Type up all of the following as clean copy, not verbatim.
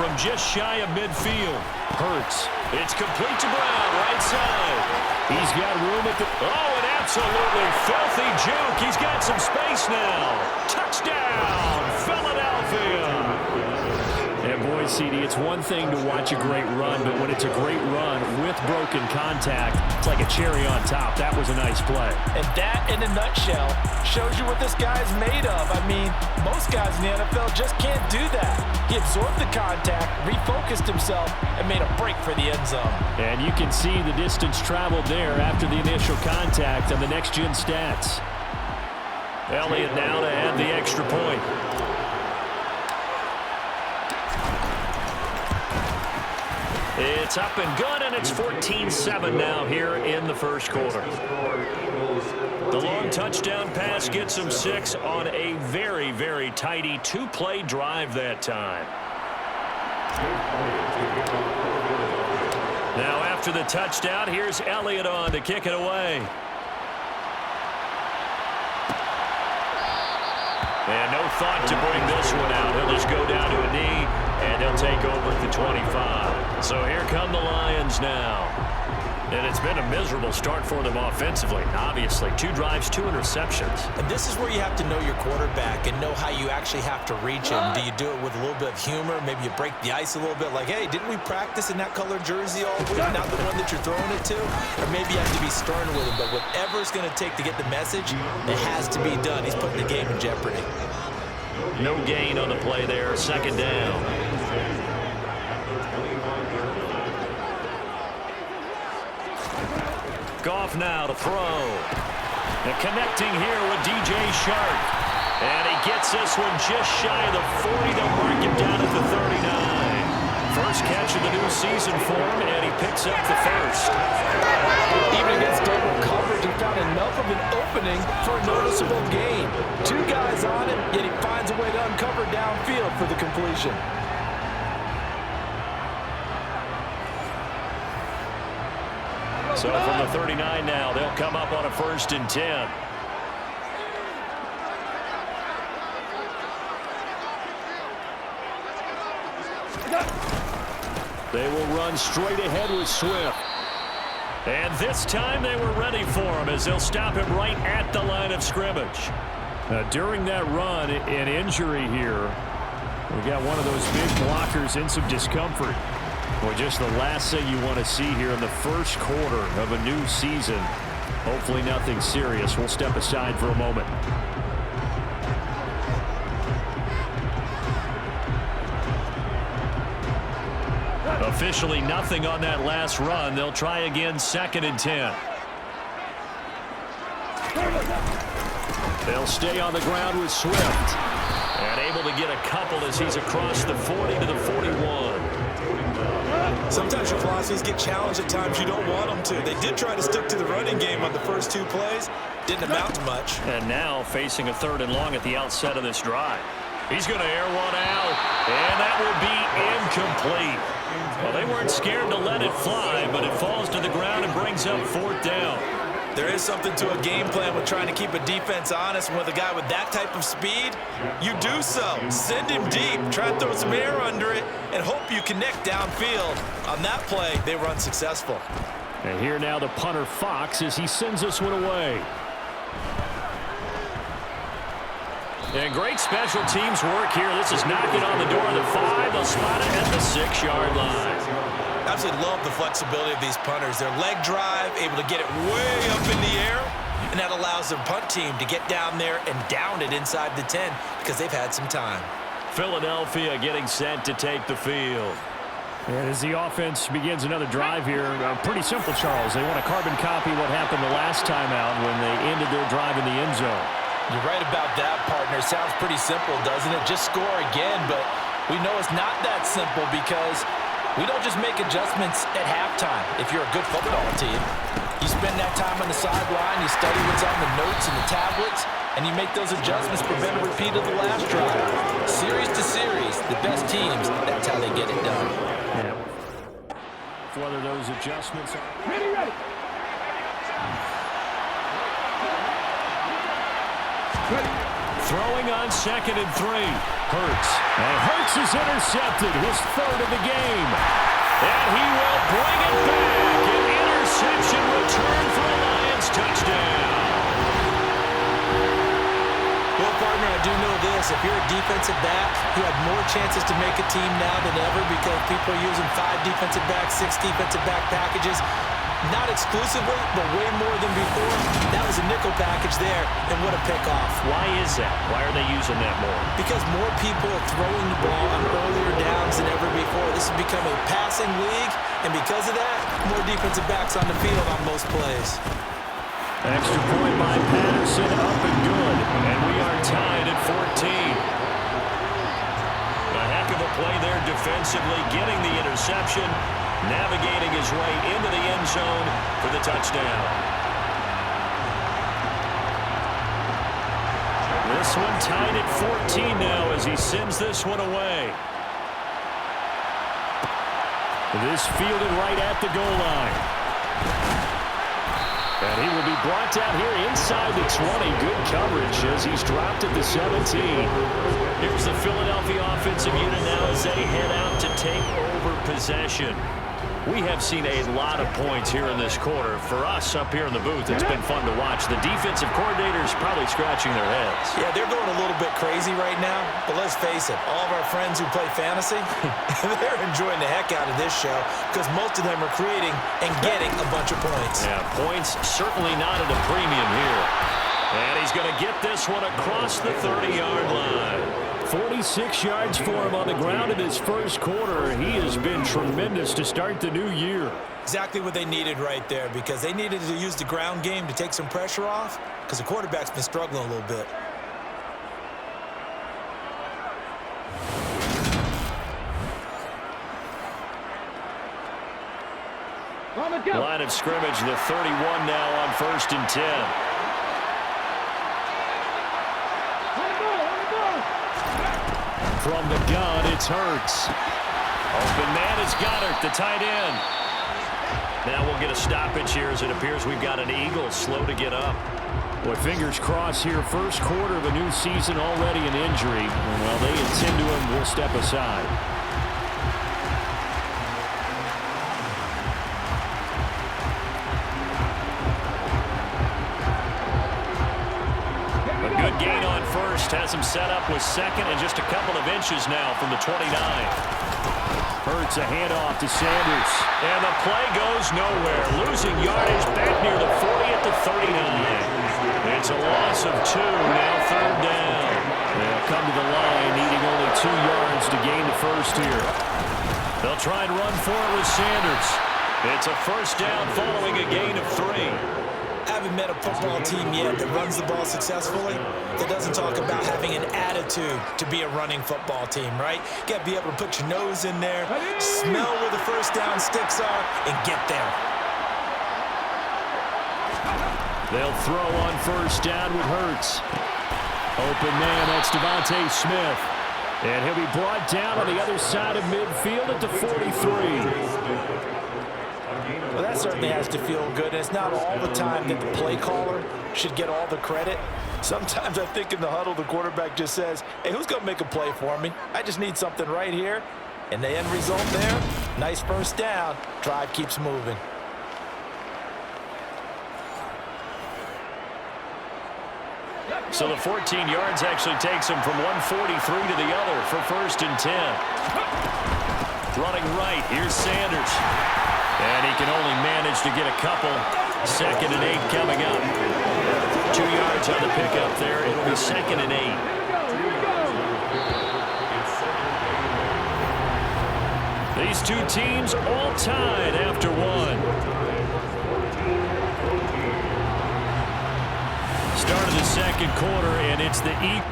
from just shy of midfield. Hurts. It's complete to Brown, right side. He's got room at the... Oh, an absolutely filthy juke. He's got some space now. Touchdown, Philadelphia. And boy, CD, it's one thing to watch a great run, but when it's a great run with broken contact, it's like a cherry on top. That was a nice play. And that, in a nutshell, shows you what this guy's made of. I mean, most guys in the NFL just can't do that. He absorbed the contact, refocused himself, and made a break for the end zone. And you can see the distance traveled there after the initial contact on the next-gen stats. Elliott now to add the extra point. It's up and good, and it's 14-7 now here in the first quarter. The long touchdown pass gets him 6 on a very, very tidy two-play drive that time. Now after the touchdown, here's Elliott on to kick it away. And no thought to bring this one out. He'll just go down to a knee, and they'll take over at the 25. So here come the Lions now. And it's been a miserable start for them offensively, obviously. 2 drives, 2 interceptions. And this is where you have to know your quarterback and know how you actually have to reach him. Do you do it with a little bit of humor? Maybe you break the ice a little bit, like, hey, didn't we practice in that color jersey all week, not the one that you're throwing it to? Or maybe you have to be stern with him, but whatever it's going to take to get the message, it has to be done. He's putting the game in jeopardy. No gain on the play there, second down. Goff now to throw. And connecting here with DJ Shark. And he gets this one just shy of the 40. They'll mark him down at the 39. First catch of the new season for him, and he picks up the first. Even against double coverage, he found enough of an opening for a noticeable gain. 2 guys on him, yet he finds a way to uncover downfield for the completion. So from the 39 now, they'll come up on a 1st and 10. They will run straight ahead with Swift. And this time they were ready for him as they'll stop him right at the line of scrimmage. During that run, an injury here. We got one of those big blockers in some discomfort. Well, just the last thing you want to see here in the first quarter of a new season. Hopefully nothing serious. We'll step aside for a moment. Officially nothing on that last run. They'll try again, 2nd and 10. They'll stay on the ground with Swift. And able to get a couple as he's across the 40 to the 41. Sometimes your philosophies get challenged at times you don't want them to. They did try to stick to the running game on the first 2 plays. Didn't amount to much. And now facing a 3rd and long at the outset of this drive. He's going to air one out, and that will be incomplete. Well, they weren't scared to let it fly, but it falls to the ground and brings up 4th down. There is something to a game plan with trying to keep a defense honest. And with a guy with that type of speed, you do so. Send him deep, try to throw some air under it, and hope you connect downfield. On that play, they were unsuccessful. And here now the punter Fox as he sends this one away. And great special teams work here. This is knocking on the door of the 5. They'll spot it at the 6-yard line. Absolutely love the flexibility of these punters. Their leg drive, able to get it way up in the air, and that allows their punt team to get down there and down it inside the 10 because they've had some time. Philadelphia getting set to take the field. And as the offense begins another drive here, pretty simple, Charles. They want to carbon copy what happened the last time out when they ended their drive in the end zone. You're right about that, partner. Sounds pretty simple, doesn't it? Just score again, but we know it's not that simple because we don't just make adjustments at halftime if you're a good football team. You spend that time on the sideline, you study what's on the notes and the tablets, and you make those adjustments, prevent a repeat of the last drive. Series to series, the best teams, that's how they get it done. Yeah. Whether those adjustments are... Ready. throwing on 2nd and 3. Hurts. And Hurts is intercepted. His 3rd of the game. And he will bring it back. An interception return for a Lions touchdown. Well, partner, I do know this. If you're a defensive back, you have more chances to make a team now than ever because people are using 5 defensive backs, 6 defensive back packages. Not exclusively, but way more than before. That was a nickel package there, and what a pickoff. Why is that? Why are they using that more? Because more people are throwing the ball on earlier downs than ever before. This has become a passing league, and because of that, more defensive backs on the field on most plays. Extra point by Patterson, up and good. And we are tied at 14. A heck of a play there defensively, getting the interception, navigating his way into the end zone for the touchdown. This one tied at 14 now as he sends this one away. This fielded right at the goal line. And he will be brought down here inside the 20. Good coverage as he's dropped at the 17. Here's the Philadelphia offensive unit now as they head out to take over possession. We have seen a lot of points here in this quarter. For us up here in the booth, it's been fun to watch. The defensive coordinators probably scratching their heads. Yeah, they're going a little bit crazy right now. But let's face it, all of our friends who play fantasy, they're enjoying the heck out of this show because most of them are creating and getting a bunch of points. Yeah, points certainly not at a premium here. And he's going to get this one across the 30-yard line. 46 yards for him on the ground in his first quarter. He has been tremendous to start the new year. Exactly what they needed right there because they needed to use the ground game to take some pressure off because the quarterback's been struggling a little bit. Line of scrimmage, the 31 now on 1st and 10. From the gun, it's Hurts. Open man is Goddard, the tight end. Now we'll get a stoppage here as it appears we've got an Eagle slow to get up. Boy, fingers crossed here. First quarter of a new season, already an injury. And while they attend to him, we'll step aside. Good gain on first, has him set up with 2nd and just a couple of inches now from the 29. Hurts a handoff to Sanders. And the play goes nowhere. Losing yardage back near the 40 at the 39. It's a loss of 2, now 3rd down. They'll come to the line, needing only 2 yards to gain the first here. They'll try and run for it with Sanders. It's a 1st down following a gain of 3. I haven't met a football team yet that runs the ball successfully that doesn't talk about having an attitude to be a running football team, right? You got to be able to put your nose in there, smell where the 1st down sticks are, and get there. They'll throw on 1st down with Hurts. Open man, that's Devontae Smith. And he'll be brought down on the other side of midfield at the 43. Well, that certainly has to feel good. And it's not all the time that the play caller should get all the credit. Sometimes I think in the huddle, the quarterback just says, hey, who's going to make a play for me? I just need something right here. And the end result there, nice 1st down. Drive keeps moving. So the 14 yards actually takes him from 143 to the other for 1st and 10. Running right, here's Sanders. And he can only manage to get a couple. 2nd and 8 coming up. 2 yards on the pickup there. It'll be 2nd and 8. These two teams all tied after 1. Start of the 2nd quarter, and it's the Eagles.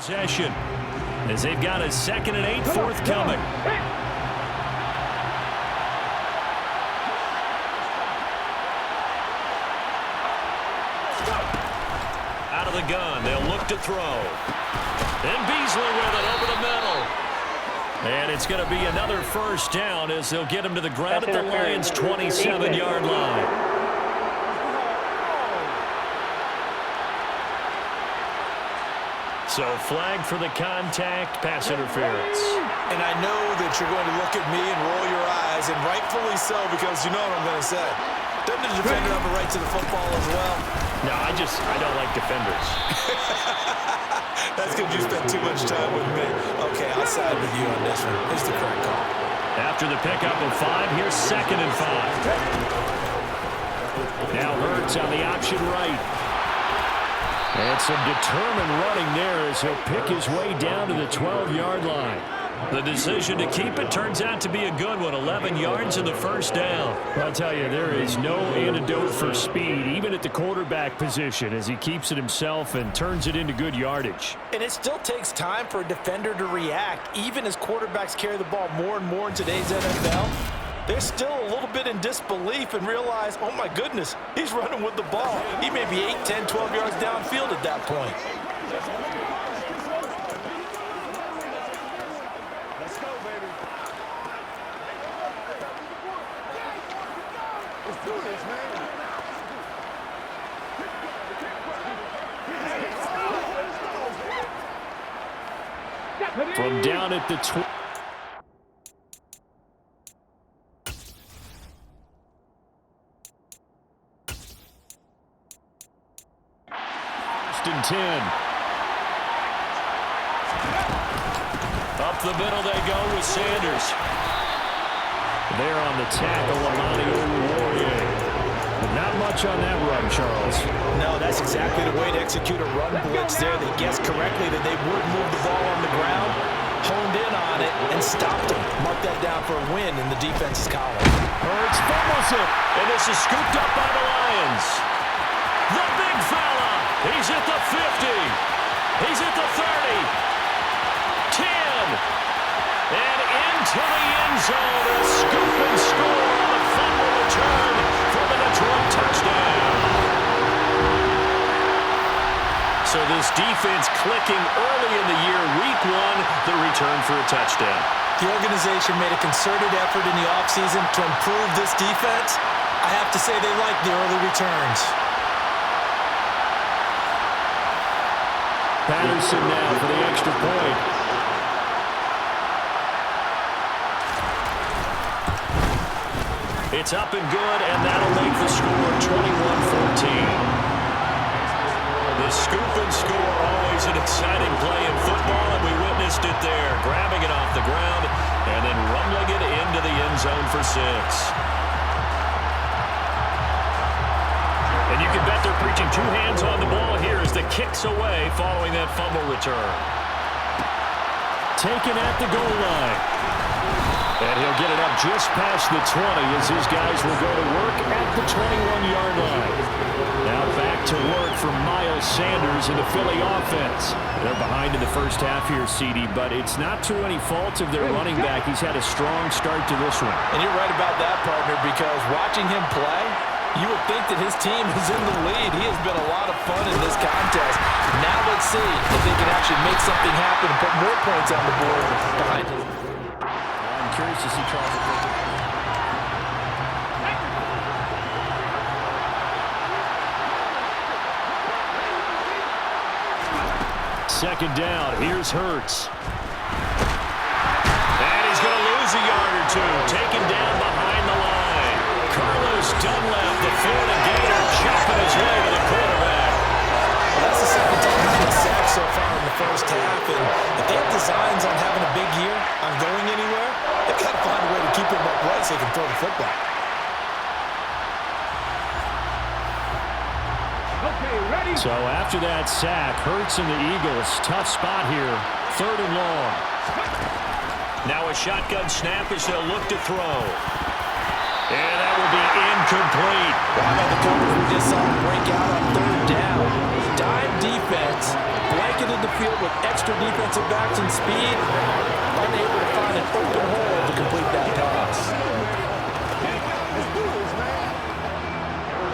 Possession as they've got a 2nd and 8 forthcoming. Out of the gun, they'll look to throw. And Beasley with it over the middle. And it's going to be another first down as they'll get him to the ground at the Lions' 27-yard line. So flag for the contact, pass interference. And I know that you're going to look at me and roll your eyes, and rightfully so, because you know what I'm going to say. Doesn't the defender have a right to the football as well? No, I don't like defenders. That's because you spent too much time with me. Okay, I'll side with you on this one. It's the correct call. After the pickup of 5, here's 2nd and 5. Now Hurts on the option right. And some determined running there as he'll pick his way down to the 12-yard line. The decision to keep it turns out to be a good one. 11 yards in the first down. I'll tell you, there is no antidote for speed, even at the quarterback position, as he keeps it himself and turns it into good yardage. And it still takes time for a defender to react, even as quarterbacks carry the ball more and more in today's NFL. They're still a little bit in disbelief and realize, oh my goodness, he's running with the ball. He may be 8, 10, 12 yards downfield at that point. Let's go, baby. Let's do this, man. From down at the 20. And 10. Up the middle they go with Sanders. There on the tackle, Amani Oruwariye. Not much on that run, Charles. No, that's exactly the way to execute a run blitz there. They guessed correctly that they would move the ball on the ground, honed in on it, and stopped him. Mark that down for a win in the defense's column. Hurts fumbles it, and this is scooped up by the Lions. The big fella. He's at the 50. He's at the 30. 10. And into the end zone. A scoop and score on a fumble return for the Detroit touchdown. So this defense clicking early in the year, week 1, the return for a touchdown. The organization made a concerted effort in the offseason to improve this defense. I have to say they like the early returns. Patterson now for the extra point. It's up and good, and that'll make the score 21-14. The scoop and score, always an exciting play in football, and we witnessed it there. Grabbing it off the ground and then rumbling it into the end zone for 6. And you can bet they're preaching 2 hands on the ball here as the kick's away following that fumble return. Taken at the goal line. And he'll get it up just past the 20 as his guys will go to work at the 21-yard line. Now back to work for Miles Sanders and the Philly offense. They're behind in the first half here, CD, but it's not through any fault of their running back. He's had a strong start to this one. And you're right about that, partner, because watching him play, you would think that his team is in the lead. He has been a lot of fun in this contest. Now let's see if they can actually make something happen and put more points on the board behind him. I'm curious to see Charles. Second down, here's Hurts. And he's going to lose a yard or two, taken down behind the line. Carlos Dunlap, the Florida Gator, chopping his way to the quarterback. Well, that's the second time he's been sacked so far in the first half, and if they have designs on having a big year, on going anywhere, they've got to find a way to keep him upright so they can throw the football. So after that sack, Hurts and the Eagles, tough spot here, 3rd and long. Now a shotgun snap as they'll look to throw. And that will be incomplete. Wow, the coverage we just saw him break out on 3rd down. Dive defense, blanketed the field with extra defensive backs and speed, unable to find an open hole to complete that pass.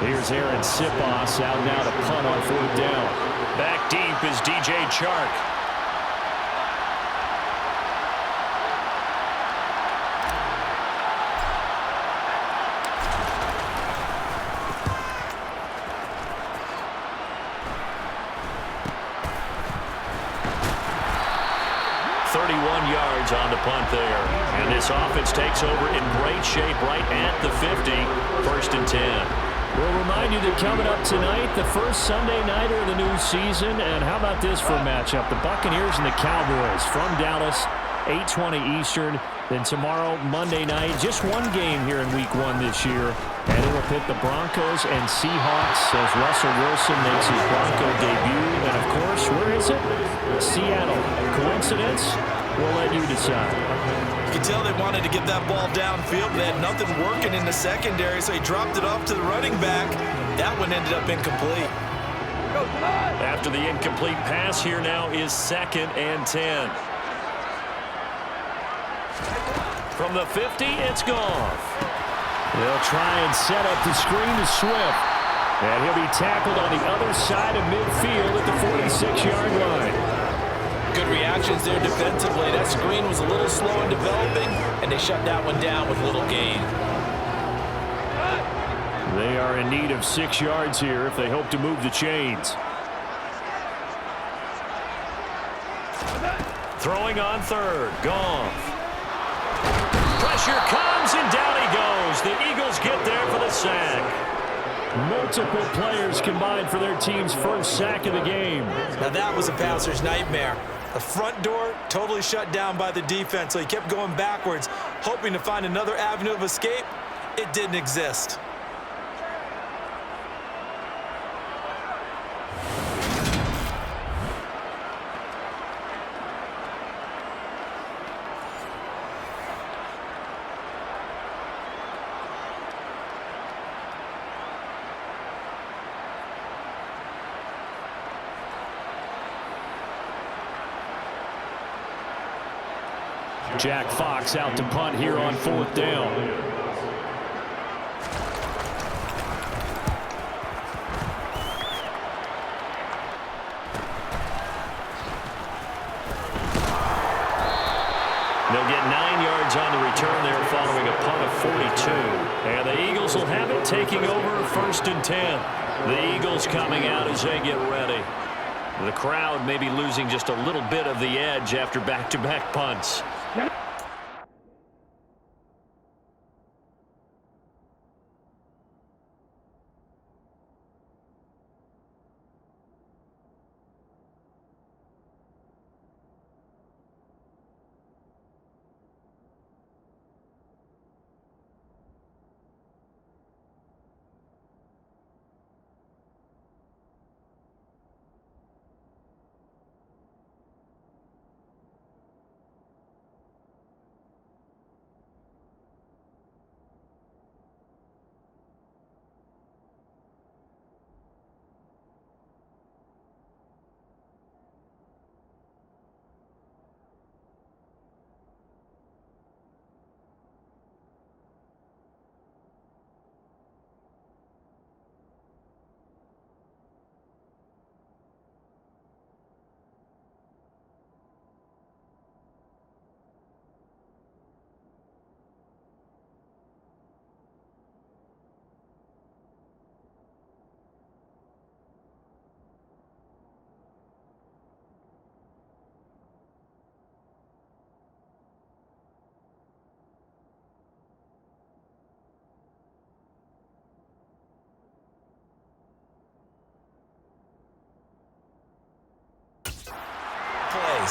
Here's Aaron Sipos out now to punt on 4th down. Back deep is DJ Chark. On the punt there. And this offense takes over in great shape right at the 50. 1st and 10. We'll remind you that coming up tonight, the first Sunday nighter of the new season. And how about this for a matchup? The Buccaneers and the Cowboys from Dallas, 8:20 Eastern. Then tomorrow, Monday night, just one game here in Week 1 this year. And it'll pit the Broncos and Seahawks as Russell Wilson makes his Bronco debut. And, of course, where is it? Seattle. Coincidence? We'll let you decide. You can tell they wanted to get that ball downfield. They had nothing working in the secondary, so he dropped it off to the running back. That one ended up incomplete. After the incomplete pass, here now is 2nd and 10. From the 50, it's Goff. They'll try and set up the screen to Swift. And he'll be tackled on the other side of midfield at the 46-yard line. Good reactions there defensively. That screen was a little slow in developing, and they shut that one down with little gain. They are in need of 6 yards here if they hope to move the chains. Throwing on 3rd. Goff. Pressure comes, and down he goes. The Eagles get there for the sack. Multiple players combined for their team's first sack of the game. Now that was a passer's nightmare. The front door totally shut down by the defense, so he kept going backwards, hoping to find another avenue of escape. It didn't exist. Jack Fox out to punt here on 4th down. They'll get 9 yards on the return there following a punt of 42. And the Eagles will have it taking over 1st and 10. The Eagles coming out as they get ready. The crowd may be losing just a little bit of the edge after back-to-back punts.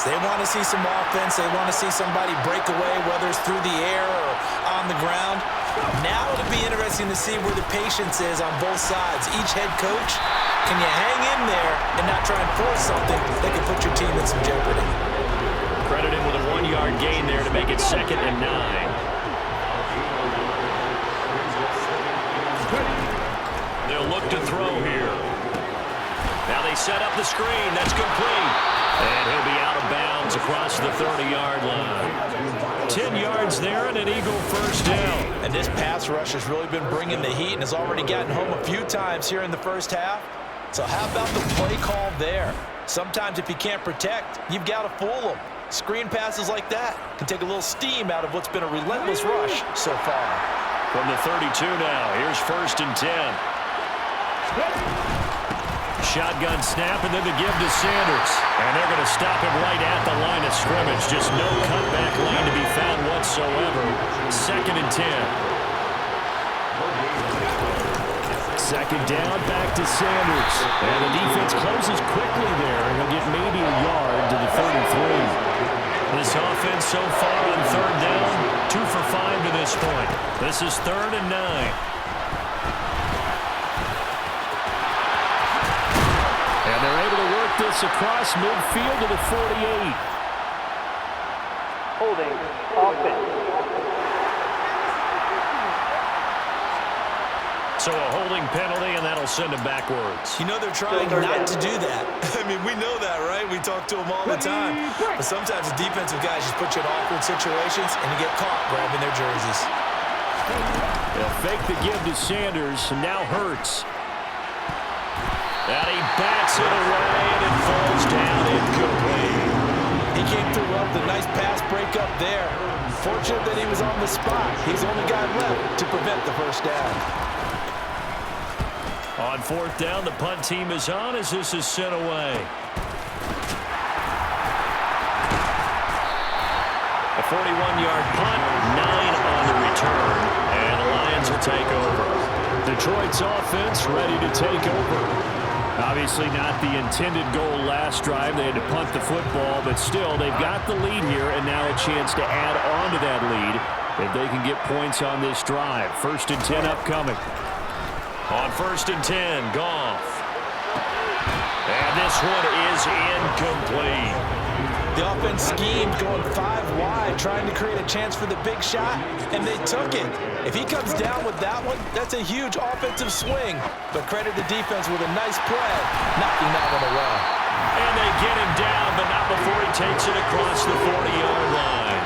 They want to see some offense. They want to see somebody break away, whether it's through the air or on the ground. Now it'll be interesting to see where the patience is on both sides. Each head coach, can you hang in there and not try and force something that can put your team in some jeopardy? Credited with a 1-yard gain there to make it 2nd and 9. They'll look to throw here. Now they set up the screen. That's complete. And he'll be out of bounds across the 30-yard line. 10 yards there and an Eagle first down. And this pass rush has really been bringing the heat and has already gotten home a few times here in the first half. So how about the play call there? Sometimes if you can't protect, you've got to fool them. Screen passes like that can take a little steam out of what's been a relentless rush so far. From the 32 now, here's 1st and 10. Shotgun snap and then the give to Sanders. And they're going to stop him right at the line of scrimmage. Just no cutback lane to be found whatsoever. 2nd and 10. 2nd down, back to Sanders. And the defense closes quickly there. And he'll get maybe a yard to the 33. This offense so far on 3rd down, 2 for 5 to this point. This is 3rd and 9. And they're able to work this across midfield to the 48. Holding offense. So a holding penalty, and that'll send him backwards. You know they're trying not to do that. I mean, we know that, right? We talk to them all the time. But sometimes the defensive guys just put you in awkward situations, and you get caught grabbing their jerseys. They'll fake the give to Sanders, and now Hurts. And he backs it away, and it falls down incomplete. He came through well with a nice pass break up there. Fortunate that he was on the spot. He's the only guy left to prevent the first down. On 4th down, the punt team is on as this is sent away. A 41-yard punt, 9 on the return, and the Lions will take over. Detroit's offense ready to take over. Obviously not the intended goal last drive. They had to punt the football, but still, they've got the lead here, and now a chance to add on to that lead if they can get points on this drive. 1st and 10 upcoming. On 1st and 10, Goff. And this one is incomplete. The offense schemed going 5 wide, trying to create a chance for the big shot, and they took it. If he comes down with that one, that's a huge offensive swing. But credit the defense with a nice play, knocking that one away. And they get him down, but not before he takes it across the 40-yard line.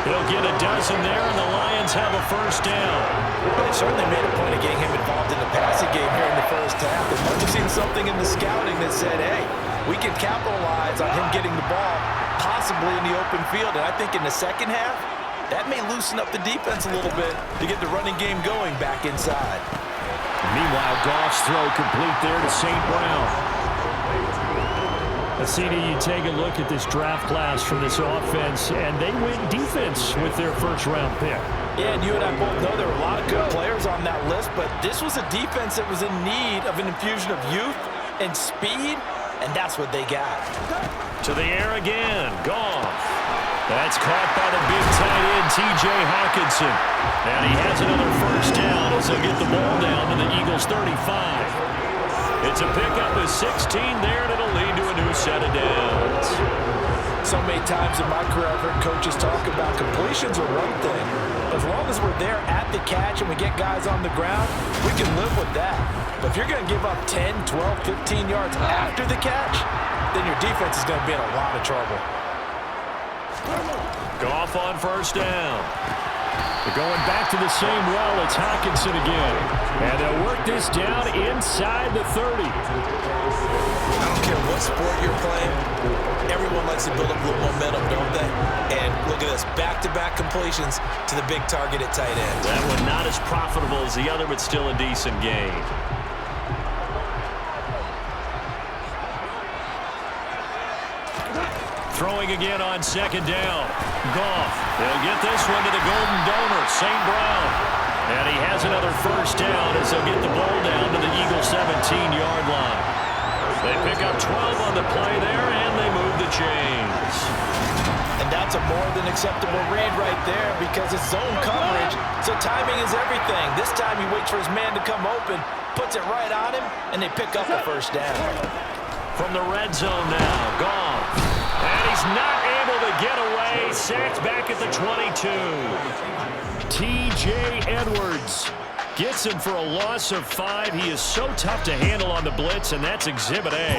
He'll get a dozen there, and the Lions have a first down. They certainly made a point of getting him involved in the passing game here in the first half. They must have seen something in the scouting that said, hey, we can capitalize on him getting the ball, possibly in the open field. And I think in the second half, that may loosen up the defense a little bit to get the running game going back inside. Meanwhile, Goff's throw complete there to St. Brown. CD, you take a look at this draft class from this offense, and they went defense with their first-round pick. Yeah, and you and I both know there were a lot of good players on that list, but this was a defense that was in need of an infusion of youth and speed, and that's what they got. To the air again, Goff. That's caught by the big tight end, T.J. Hawkinson. And he has another first down as they'll get the ball down to the Eagles' 35. It's a pickup of 16 there, and it'll lead to a new set of downs. So many times in my career, I've heard coaches talk about completions are one thing. As long as we're there at the catch and we get guys on the ground, we can live with that. But if you're going to give up 10, 12, 15 yards after the catch, then your defense is going to be in a lot of trouble. Goff on first down. They're going back to the same well. It's Hawkinson again. And they'll work this down inside the 30. I don't care what sport you're playing. Everyone likes to build up a little momentum, don't they? And look at this, back-to-back completions to the big target at tight end. That one not as profitable as the other, but still a decent gain. Throwing again on second down. Goff. They'll get this one to the golden donor, St. Brown. And he has another first down as they'll get the ball down to the Eagles' 17-yard line. They pick up 12 on the play there, and they move the chains. And that's a more than acceptable read right there because it's zone coverage, so timing is everything. This time he waits for his man to come open, puts it right on him, and they pick up a first down. From the red zone now, Goff. And he's not able to get away. Sacked back at the 22. T.J. Edwards Gets him for a loss of 5. He is so tough to handle on the blitz, and that's Exhibit A.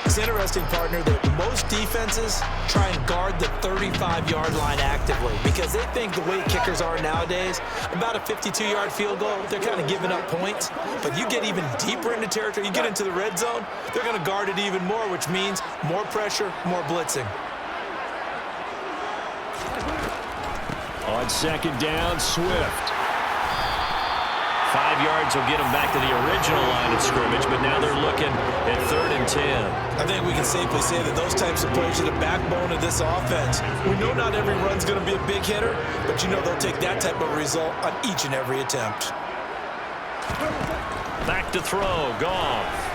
It's interesting, partner, that most defenses try and guard the 35-yard line actively because they think the way kickers are nowadays, about a 52-yard field goal, they're kind of giving up points. But you get even deeper into territory, you get into the red zone, they're going to guard it even more, which means more pressure, more blitzing. On second down, Swift. 5 yards will get them back to the original line of scrimmage, but now they're looking at 3rd and 10. I think we can safely say that those types of plays are the backbone of this offense. We know not every run's going to be a big hitter, but you know they'll take that type of result on each and every attempt. Back to throw, Goff.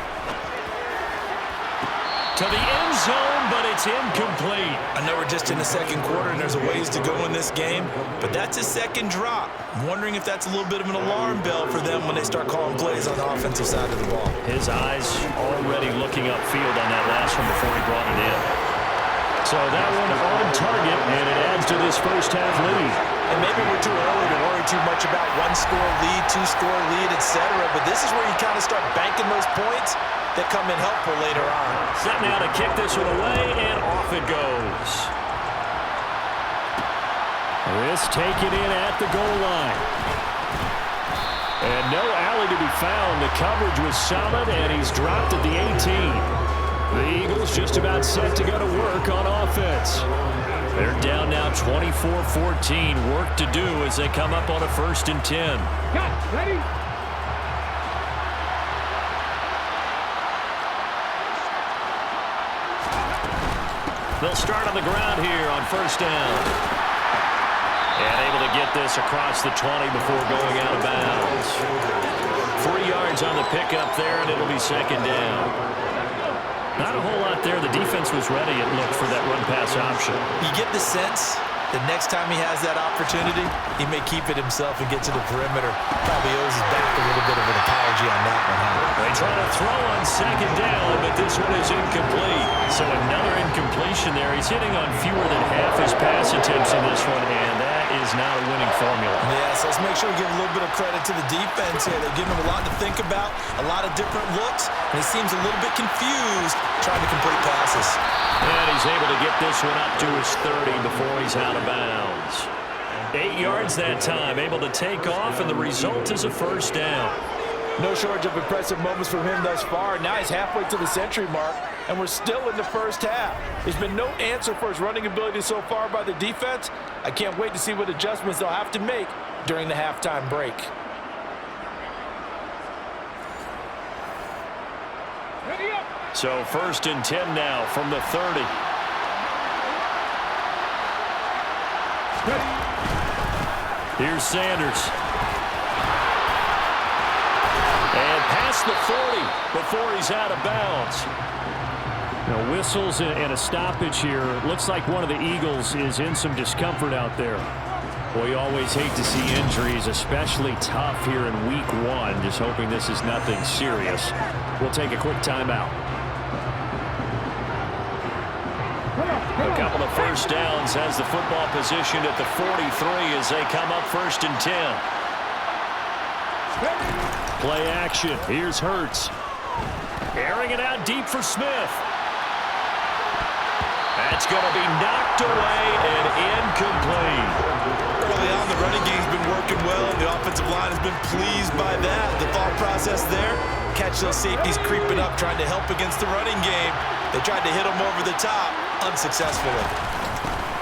To the end zone, but it's incomplete. I know we're just in the second quarter and there's a ways to go in this game, but that's his second drop. I'm wondering if that's a little bit of an alarm bell for them when they start calling plays on the offensive side of the ball. His eyes already looking upfield on that last one before he brought it in. So that one on target, and it adds to this first half lead. And maybe we're too early to worry too much about 1-score lead, 2-score lead, etc. But this is where you kind of start banking those points that come in helpful later on. Set now to kick this one away, and off it goes. This taken in at the goal line. And no alley to be found. The coverage was solid, and he's dropped at the 18. The Eagles just about set to go to work on offense. They're down now 24-14. Work to do as they come up on a 1st and 10. Cut, ready? They'll start on the ground here on 1st down. And able to get this across the 20 before going out of bounds. 3 yards on the pickup there, and it'll be 2nd down. Not a whole lot there. The defense was ready, it looked, for that run-pass option. You get the sense that next time he has that opportunity, he may keep it himself and get to the perimeter. Probably owes his back a little bit of an apology on that one. They try to throw on 2nd down, but this one is incomplete. So another incompletion there. He's hitting on fewer than half his pass attempts in this one, and that is not a winning formula. Yes, let's make sure we give a little bit of credit to the defense here. They're giving him a lot to think about, a lot of different looks, and he seems a little bit confused trying to complete passes. And he's able to get this one up to his 30 before he's out of bounds. 8 yards that time, able to take off, and the result is a 1st down. No shortage of impressive moments from him thus far. Now he's halfway to the century mark, and we're still in the first half. There's been no answer for his running ability so far by the defense. I can't wait to see what adjustments they'll have to make during the halftime break. Ready up. So 1st and 10 now from the 30. Here's Sanders. And past the 40 before he's out of bounds. Now, whistles and a stoppage here. Looks like one of the Eagles is in some discomfort out there. Well, you always hate to see injuries, especially tough here in week 1. Just hoping this is nothing serious. We'll take a quick timeout. A couple of 1st downs has the football positioned at the 43 as they come up 1st and 10. Play action. Here's Hurts. Airing it out deep for Smith. That's going to be knocked away and incomplete. Early on, the running game's been working well, and the offensive line has been pleased by that. The thought process there, catch those safeties creeping up, trying to help against the running game. They tried to hit them over the top, unsuccessfully.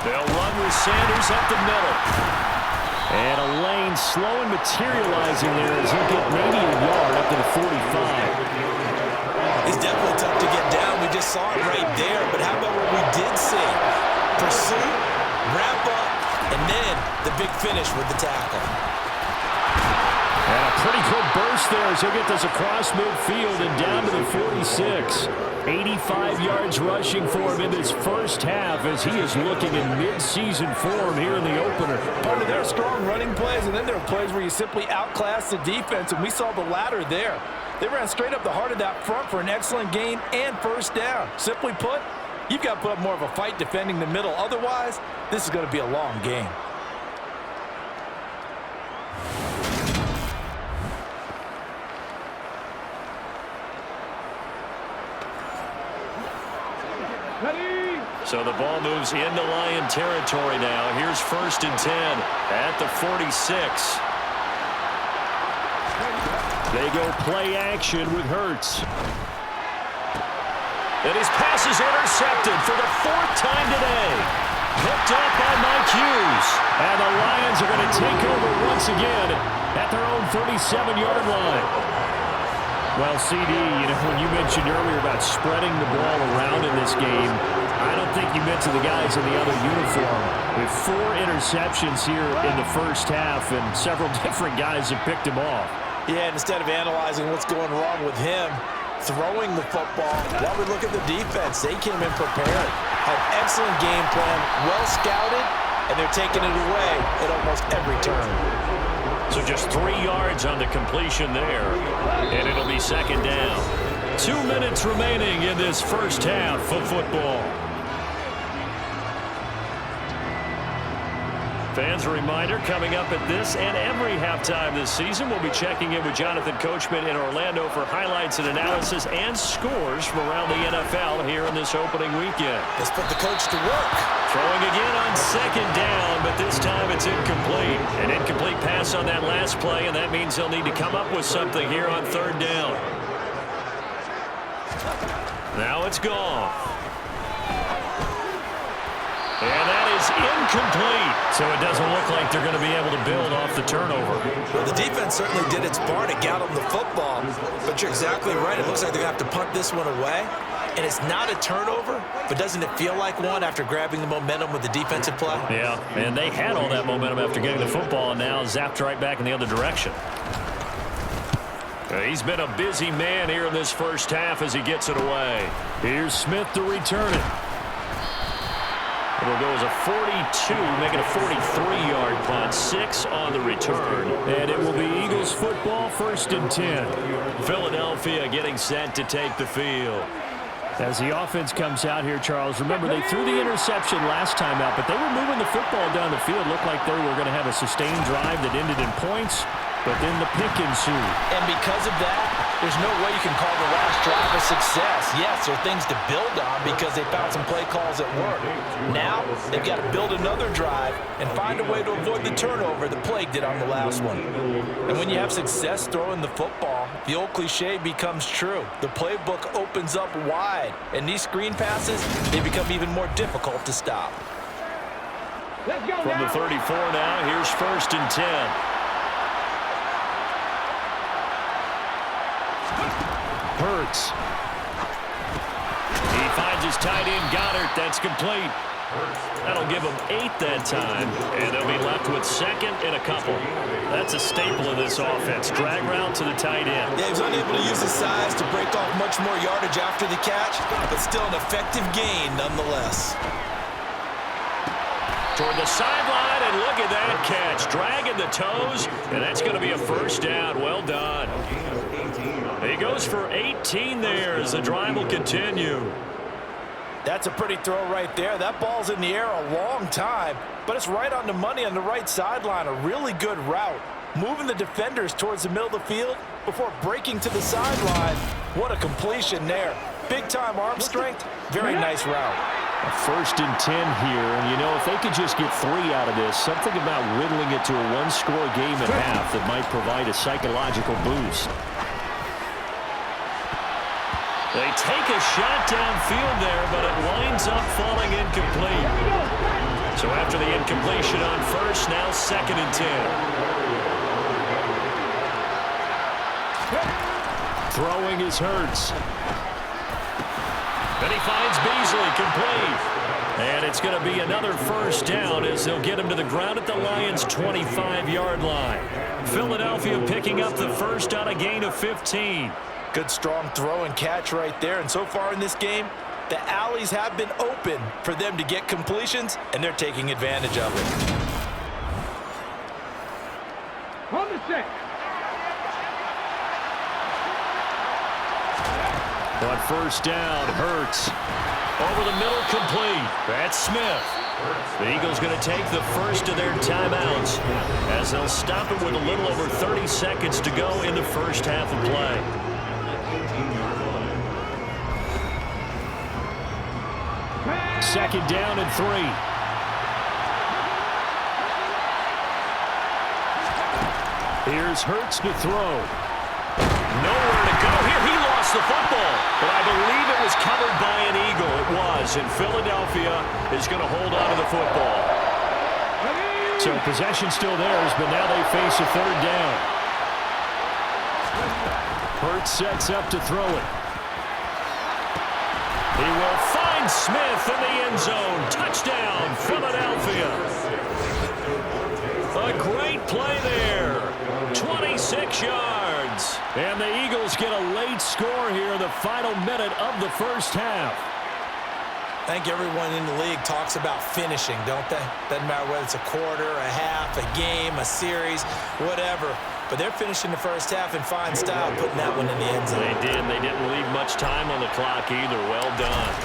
They'll run with Sanders up the middle. And a lane slow and materializing there as he'll get maybe a yard up to the 45. He's definitely tough to get down. We just saw it right there. But how about what we did see? Pursuit, wrap up, and then the big finish with the tackle. And a pretty good burst there as he'll get this across midfield and down to the 46. 85 yards rushing for him in his first half as he is looking in mid-season form here in the opener. Part of their strong running plays, and then there are plays where you simply outclass the defense, and we saw the latter there. They ran straight up the heart of that front for an excellent gain and 1st down. Simply put, you've got to put up more of a fight defending the middle. Otherwise, this is going to be a long game. So the ball moves into Lion territory now. Here's 1st and 10 at the 46. They go play action with Hurts. And his pass is intercepted for the 4th time today. Picked up by Mike Hughes. And the Lions are going to take over once again at their own 37-yard line. Well, CD, when you mentioned earlier about spreading the ball around in this game, I don't think you mentioned the guys in the other uniform. With 4 interceptions here in the first half, and several different guys have picked him off. Yeah, and instead of analyzing what's going wrong with him, throwing the football, while we look at the defense, they came in prepared. Had excellent game plan, well scouted, and they're taking it away at almost every turn. So just 3 yards on the completion there, and it'll be 2nd down. 2 minutes remaining in this first half of football. Fans, a reminder, coming up at this and every halftime this season, we'll be checking in with Jonathan Coachman in Orlando for highlights and analysis and scores from around the NFL here in this opening weekend. Let's put the coach to work. Throwing again on 2nd down, but this time it's incomplete. An incomplete pass on that last play, and that means they'll need to come up with something here on 3rd down. Now it's gone. And that is incomplete. So it doesn't look like they're going to be able to build off the turnover. Well, the defense certainly did its part to get them the football. But you're exactly right. It looks like they're going to have to punt this one away. And it's not a turnover, but doesn't it feel like one after grabbing the momentum with the defensive play? Yeah, and they had all that momentum after getting the football, and now zapped right back in the other direction. He's been a busy man here in this first half as he gets it away. Here's Smith to return it. It'll go as a 42, making a 43-yard punt, 6 on the return. And it will be Eagles football, 1st and 10. Philadelphia getting set to take the field. As the offense comes out here, Charles, remember they threw the interception last time out, but they were moving the football down the field. Looked like they were going to have a sustained drive that ended in points, but then the pick ensued. And because of that, there's no way you can call the last drive a success. Yes, there are things to build on because they found some play calls that work. Now, they've got to build another drive and find a way to avoid the turnover the plague did on the last one. And when you have success throwing the football, the old cliche becomes true. The playbook opens up wide, and these screen passes, they become even more difficult to stop. From the 34 now, here's 1st and 10. Hurts. He finds his tight end, Goddard. That's complete. That'll give them 8 that time, and they'll be left with 2nd and a couple. That's a staple of this offense. Drag route to the tight end. Yeah, he was unable to use his size to break off much more yardage after the catch, but still an effective gain nonetheless. Toward the sideline, and look at that catch. Dragging the toes, and that's going to be a 1st down. Well done. He goes for 18 there as the drive will continue. That's a pretty throw right there. That ball's in the air a long time, but it's right on the money on the right sideline. A really good route. Moving the defenders towards the middle of the field before breaking to the sideline. What a completion there. Big-time arm strength. Very nice route. A 1st and 10 here, and if they could just get 3 out of this, something about whittling it to a 1-score game at half that might provide a psychological boost. They take a shot downfield there, but it winds up falling incomplete. So after the incompletion on 1st, now 2nd and 10. Throwing is Hurts. Then he finds Beasley, complete. And it's going to be another 1st down as they'll get him to the ground at the Lions' 25-yard line. Philadelphia picking up the 1st on a gain of 15. Good strong throw and catch right there. And so far in this game, the alleys have been open for them to get completions, and they're taking advantage of it. On the set. On 1st down, Hurts. Over the middle, complete. That's Smith. The Eagles going to take the 1st of their timeouts as they'll stop it with a little over 30 seconds to go in the first half of play. 2nd down and 3. Here's Hurts to throw. Nowhere to go here. He lost the football, but I believe it was covered by an Eagle. It was, and Philadelphia is going to hold on to the football. So possession still theirs, but now they face a 3rd down. Hurts sets up to throw it. He will find Smith in the end zone. Touchdown, Philadelphia. A great play there. 26 yards. And the Eagles get a late score here in the final minute of the first half. I think everyone in the league talks about finishing, don't they? Doesn't matter whether it's a quarter, a half, a game, a series, whatever. But they're finishing the first half in fine style, putting that one in the end zone. They did. They didn't leave much time on the clock either. Well done.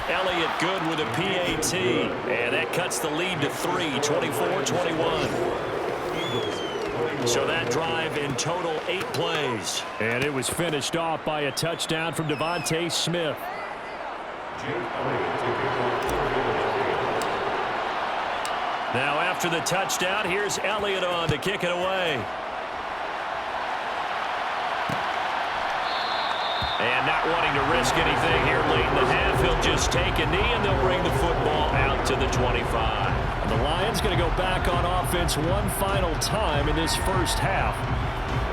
Elliott good with a PAT. And that cuts the lead to 3, 24-21. So that drive in total 8 plays. And it was finished off by a touchdown from Devontae Smith. Now after the touchdown, here's Elliott on to kick it away. And not wanting to risk anything here late in the half, he'll just take a knee and they'll bring the football out to the 25. The Lions going to go back on offense one final time in this first half.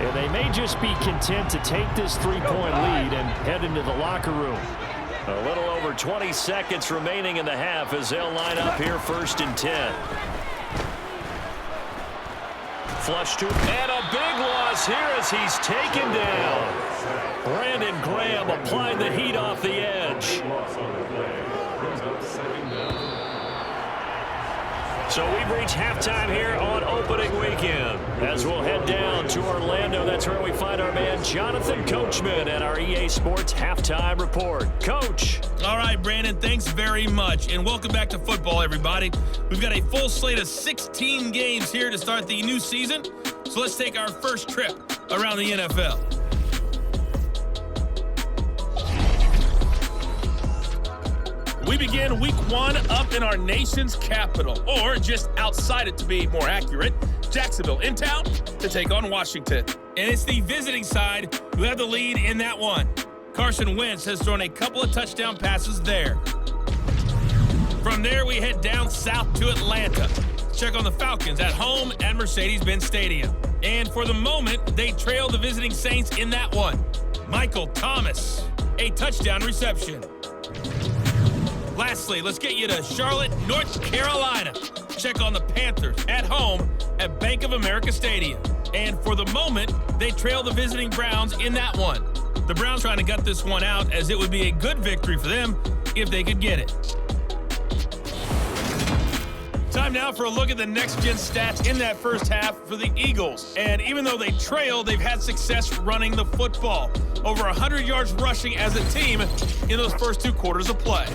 And they may just be content to take this 3-point lead and head into the locker room. A little over 20 seconds remaining in the half as they'll line up here 1st and 10. Flush to, and a big loss here as he's taken down. Brandon Graham applied the heat off the edge. So we've reached halftime here on opening weekend. As we'll head down to Orlando, that's where we find our man Jonathan Coachman at our EA Sports Halftime Report. Coach. All right, Brandon, thanks very much. And welcome back to football, everybody. We've got a full slate of 16 games here to start the new season. So let's take our first trip around the NFL. We begin week 1 up in our nation's capital, or just outside it to be more accurate, Jacksonville in town to take on Washington. And it's the visiting side who have the lead in that one. Carson Wentz has thrown a couple of touchdown passes there. From there, we head down south to Atlanta. Check on the Falcons at home at Mercedes-Benz Stadium. And for the moment, they trail the visiting Saints in that one. Michael Thomas, a touchdown reception. Lastly, let's get you to Charlotte, North Carolina. Check on the Panthers at home at Bank of America Stadium. And for the moment, they trail the visiting Browns in that one. The Browns trying to gut this one out as it would be a good victory for them if they could get it. Time now for a look at the next-gen stats in that first half for the Eagles. And even though they trail, they've had success running the football. Over 100 yards rushing as a team in those first 2 quarters of play.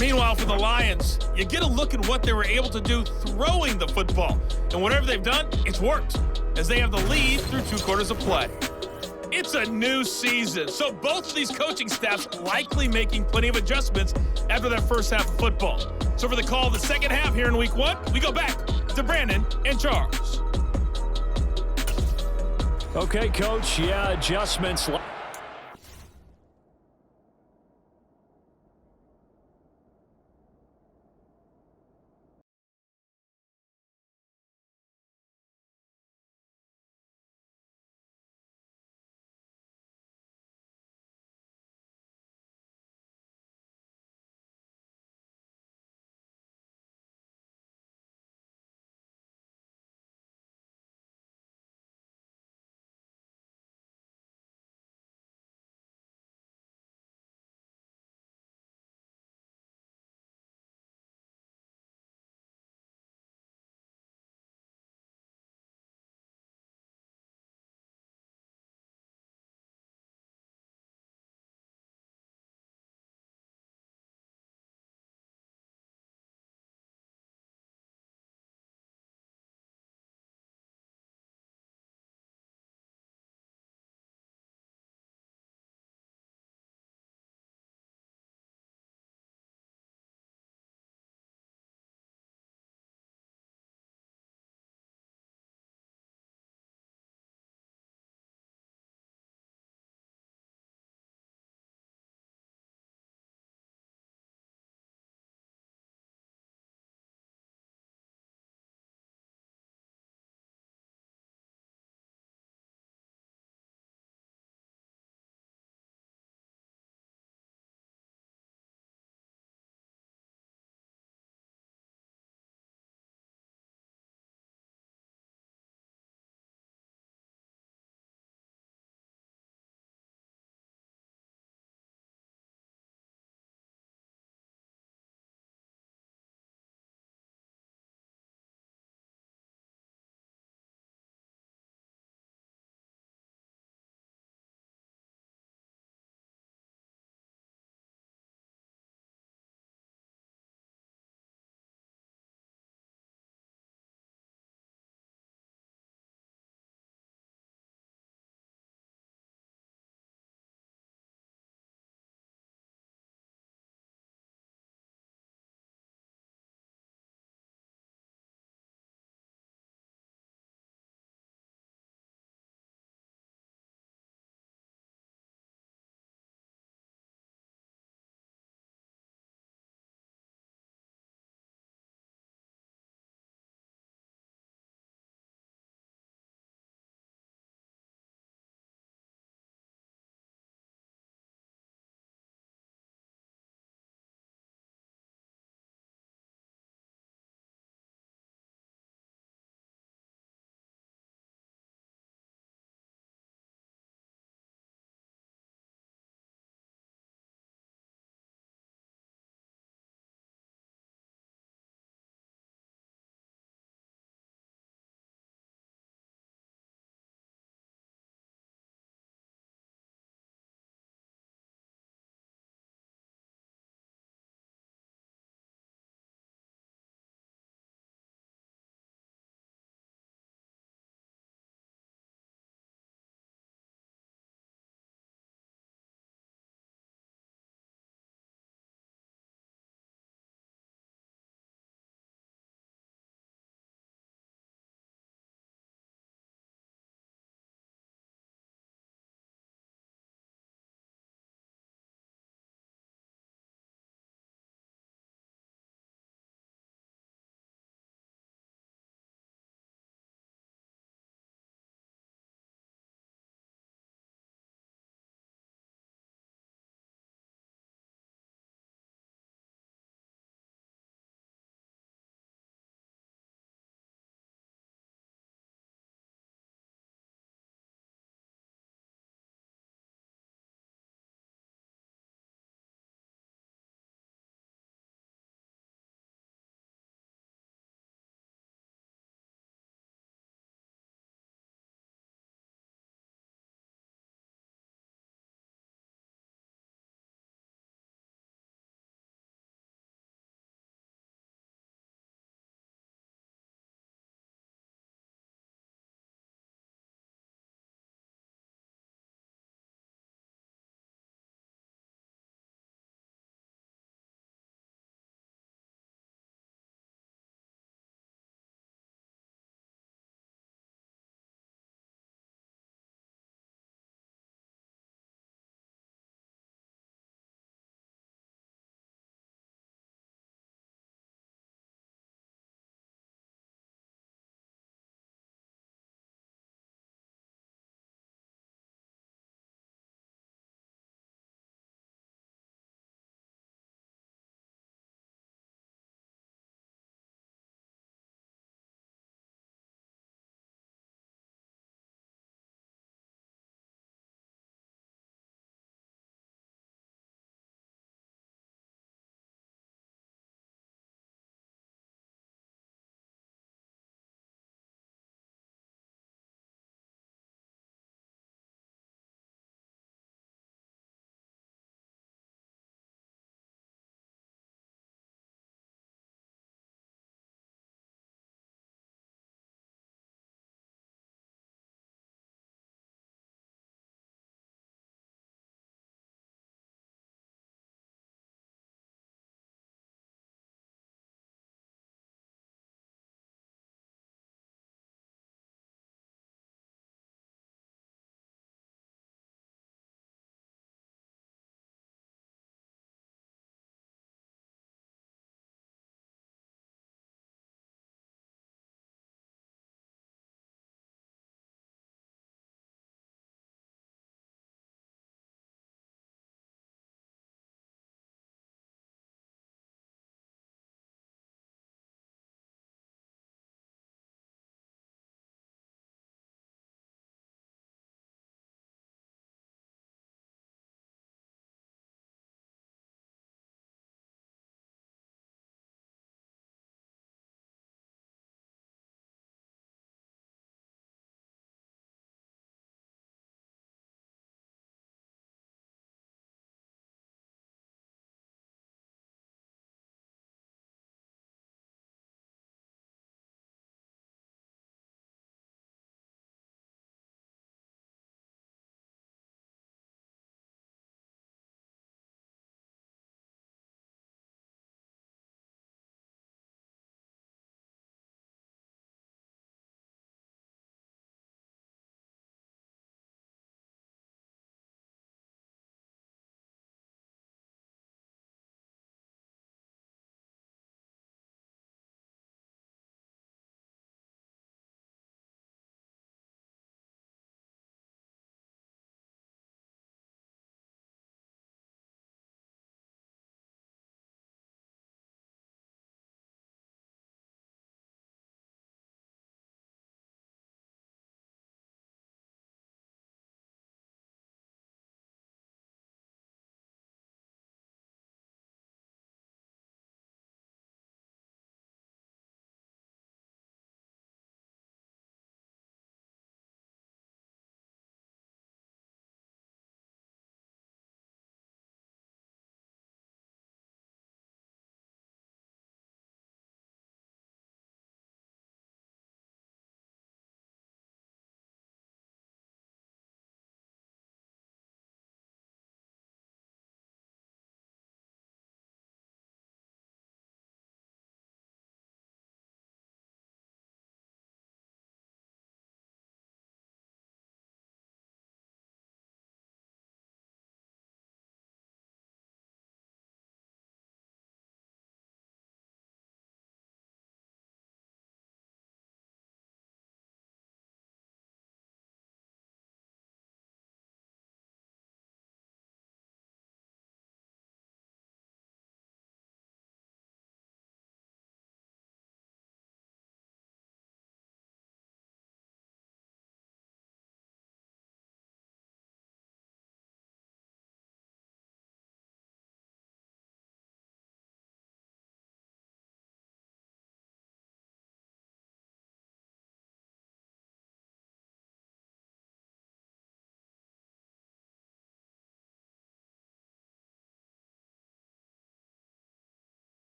Meanwhile, for the Lions, you get a look at what they were able to do throwing the football. And whatever they've done, it's worked, as they have the lead through 2 quarters of play. It's a new season, so both of these coaching staffs likely making plenty of adjustments after that first half of football. So for the call of the second half here in week 1, we go back to Brandon and Charles. Okay, Coach, yeah, adjustments.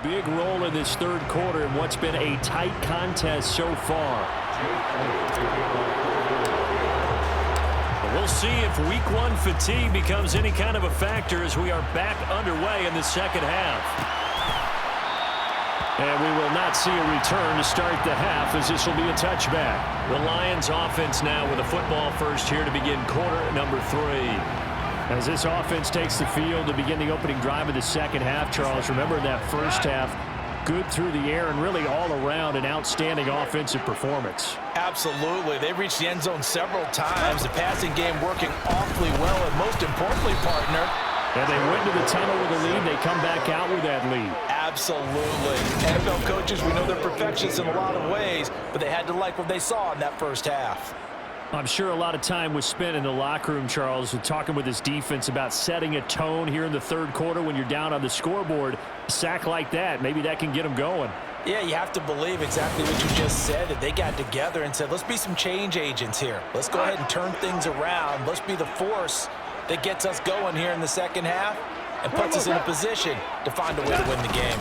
big role in this third quarter in what's been a tight contest so far. We'll see if week one fatigue becomes any kind of a factor as we are back underway in the second half. And we will not see a return to start the half, as this will be a touchback. The Lions offense now with a football first here to begin quarter number 3. As this offense takes the field to begin the opening drive of the second half, Charles, remember in that first half, good through the air and really all around an outstanding offensive performance. Absolutely. They reached the end zone several times. The passing game working awfully well, and most importantly, partner. And they went to the tunnel with a lead. They come back out with that lead. Absolutely. NFL coaches, we know they're perfectionists in a lot of ways, but they had to like what they saw in that first half. I'm sure a lot of time was spent in the locker room, Charles, talking with his defense about setting a tone here in the third quarter when you're down on the scoreboard. A sack like that, maybe that can get them going. Yeah, you have to believe exactly what you just said, that they got together and said, let's be some change agents here. Let's go ahead and turn things around. Let's be the force that gets us going here in the second half and puts us in a position to find a way to win the game.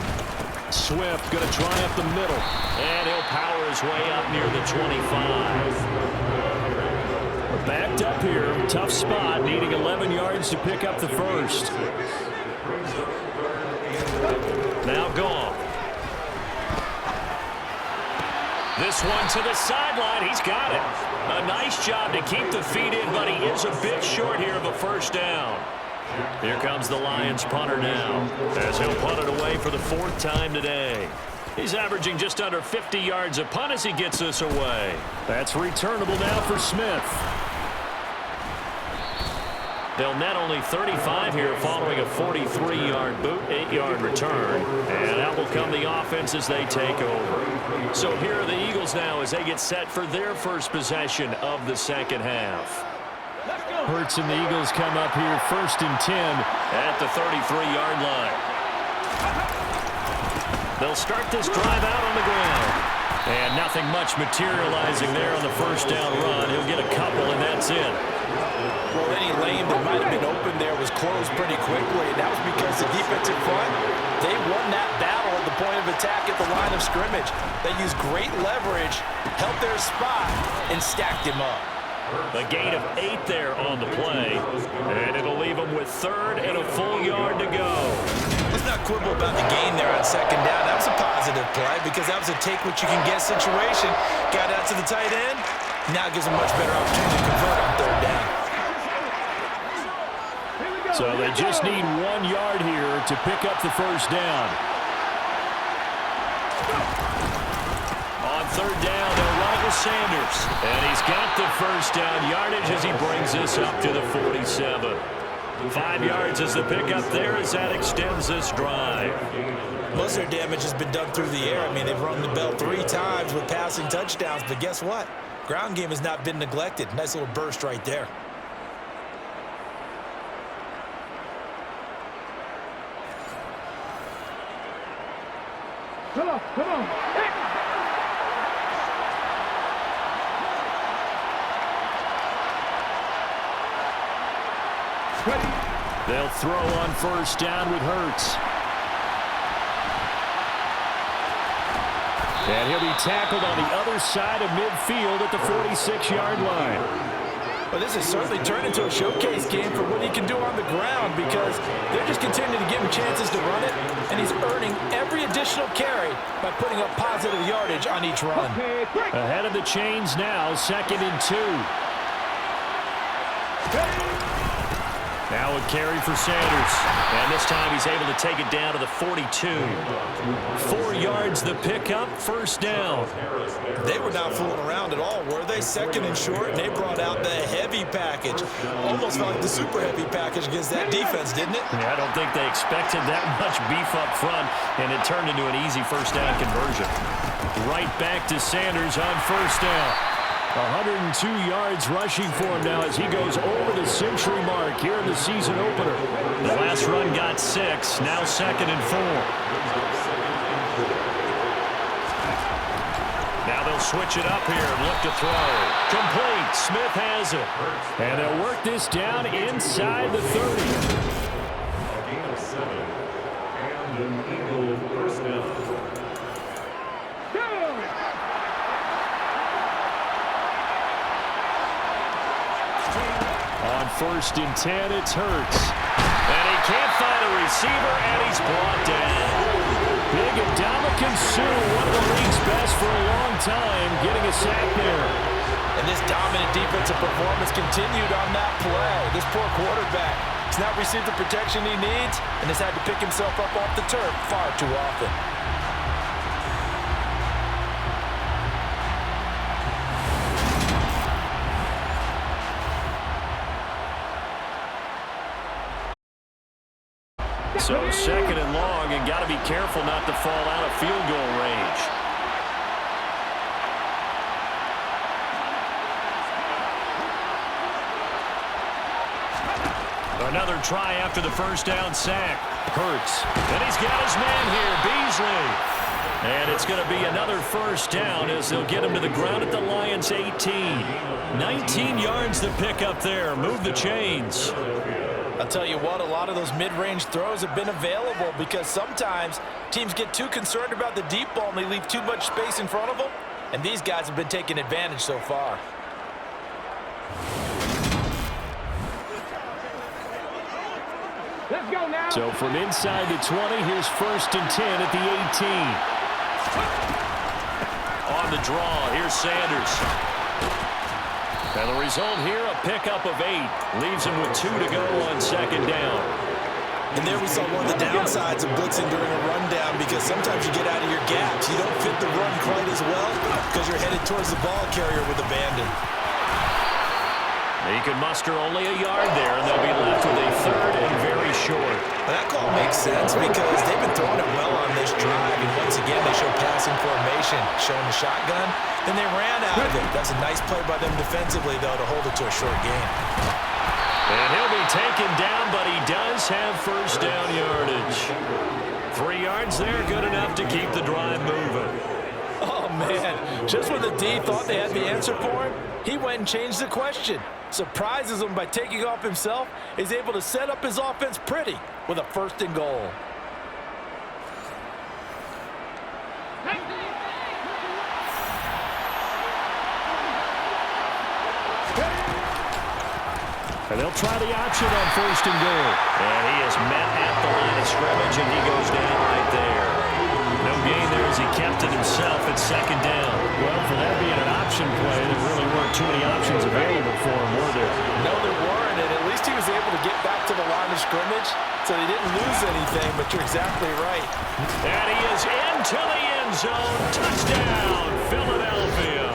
Swift going to try up the middle, and he'll power his way up near the 25. Backed up here, tough spot, needing 11 yards to pick up the first. Now gone. This one to the sideline, he's got it. A nice job to keep the feet in, but he is a bit short here of a first down. Here comes the Lions punter now, as he'll punt it away for the 4th time today. He's averaging just under 50 yards a punt as he gets this away. That's returnable now for Smith. They'll net only 35 here following a 43-yard boot, 8-yard return. And out will come the offense as they take over. So here are the Eagles now as they get set for their first possession of the second half. Hurts and the Eagles come up here 1st and 10 at the 33-yard line. They'll start this drive out on the ground. And nothing much materializing there on the first down run. He'll get a couple, and that's it. Well, any lane that might have been open there was closed pretty quickly, and that was because the defensive front, they won that battle at the point of attack at the line of scrimmage. They used great leverage, held their spot, and stacked him up. A gain of 8 there on the play, and it'll leave them with 3rd and a full yard to go. Let's not quibble about the gain there on 2nd down. That was a positive play because that was a take-what-you-can-get situation. Got out to the tight end. Now gives them much better opportunity to convert on 3rd down. So they just need 1 yard here to pick up the first down. On 3rd down, they'll run it with Sanders. And he's got the first down yardage as he brings this up to the 47. 5 yards is the pickup there as that extends this drive. Most of their damage has been done through the air. I mean, they've rung the bell 3 times with passing touchdowns, but guess what? Ground game has not been neglected. Nice little burst right there. Come on, come on. Hey. They'll throw on 1st down with Hurts. And he'll be tackled on the other side of midfield at the 46-yard line. Well, this has certainly turned into a showcase game for what he can do on the ground because they're just continuing to give him chances to run it, and he's earning every additional carry by putting up positive yardage on each run. Ahead of the chains now, 2nd and 2. Now a carry for Sanders. And this time he's able to take it down to the 42. 4 yards the pickup, 1st down. They were not fooling around at all, were they? 2nd and short, and they brought out the heavy package. Almost felt like the super heavy package against that defense, didn't it? Yeah, I don't think they expected that much beef up front, and it turned into an easy 1st down conversion. Right back to Sanders on 1st down. 102 yards rushing for him now as he goes over the century mark here in the season opener. The last run got 6, now 2nd and 4. Now they'll switch it up here and look to throw. Complete. Smith has it. And they'll work this down inside the 30. On 1st and 10, it's Hurts. And he can't find a receiver, and he's brought down. Big Ndamukong Suh, one of the league's best for a long time, getting a sack there. And this dominant defensive performance continued on that play. This poor quarterback has not received the protection he needs and has had to pick himself up off the turf far too often. So 2nd and long, and got to be careful not to fall out of field goal range. Another try after the first down sack. Hurts. And he's got his man here, Beasley. And it's going to be another first down as they'll get him to the ground at the Lions' 18. 19 yards to pick up there. Move the chains. I'll tell you what, a lot of those mid-range throws have been available because sometimes teams get too concerned about the deep ball and they leave too much space in front of them. And these guys have been taking advantage so far. Let's go now. So from inside the 20, here's 1st and 10 at the 18. On the draw, here's Sanders. And the result here, a pickup of 8. Leaves him with 2 to go on 2nd down. And there we saw one of the downsides of blitzing during a rundown because sometimes you get out of your gaps. You don't fit the run quite as well because you're headed towards the ball carrier with abandon. He can muster only a yard there, and they'll be left with a 3rd and very short. Well, that call makes sense because they've been throwing it well on this drive. And once again, they show passing formation, showing the shotgun. Then they ran out of it. That's a nice play by them defensively, though, to hold it to a short game. And he'll be taken down, but he does have first down yardage. 3 yards there, good enough to keep the drive moving. Oh, man. Just when the D thought they had the answer for him, he went and changed the question. Surprises him by taking off himself. Is able to set up his offense pretty with a 1st and goal. And they'll try the option on 1st and goal. And he is met at the line of scrimmage, and he goes down right there. No gain there as he kept it himself at 2nd down. Well, for that being an option play, there really weren't too many options available for him, were there? No, there weren't, and at least he was able to get back to the line of scrimmage, so he didn't lose anything, but you're exactly right. And he is into the end zone. Touchdown, Philadelphia.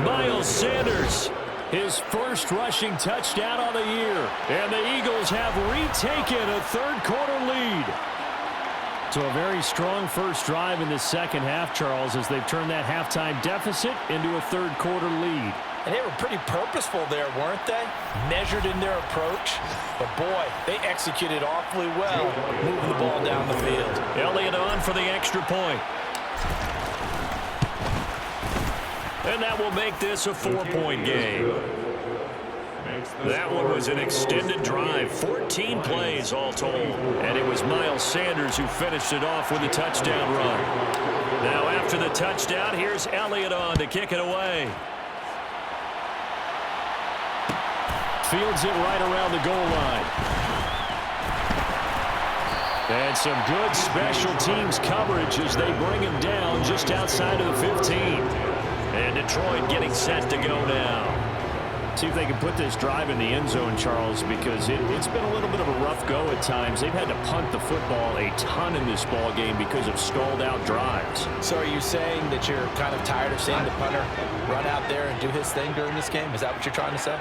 Miles Sanders, his first rushing touchdown on the year. And the Eagles have retaken a 3rd-quarter lead. So a very strong first drive in the 2nd half, Charles, as they've turned that halftime deficit into a 3rd-quarter lead. And they were pretty purposeful there, weren't they? Measured in their approach. But, boy, they executed awfully well, moving the ball down the field. Elliott on for the extra point. And that will make this a 4-point game. That one was an extended drive, 14 plays all told. And it was Miles Sanders who finished it off with a touchdown run. Now after the touchdown, here's Elliott on to kick it away. Fields it right around the goal line. And some good special teams coverage as they bring him down just outside of the 15. And Detroit getting set to go now. See if they can put this drive in the end zone, Charles, because it's been a little bit of a rough go at times. They've had to punt the football a ton in this ball game because of stalled-out drives. So are you saying that you're kind of tired of seeing the punter run out there and do his thing during this game? Is that what you're trying to say?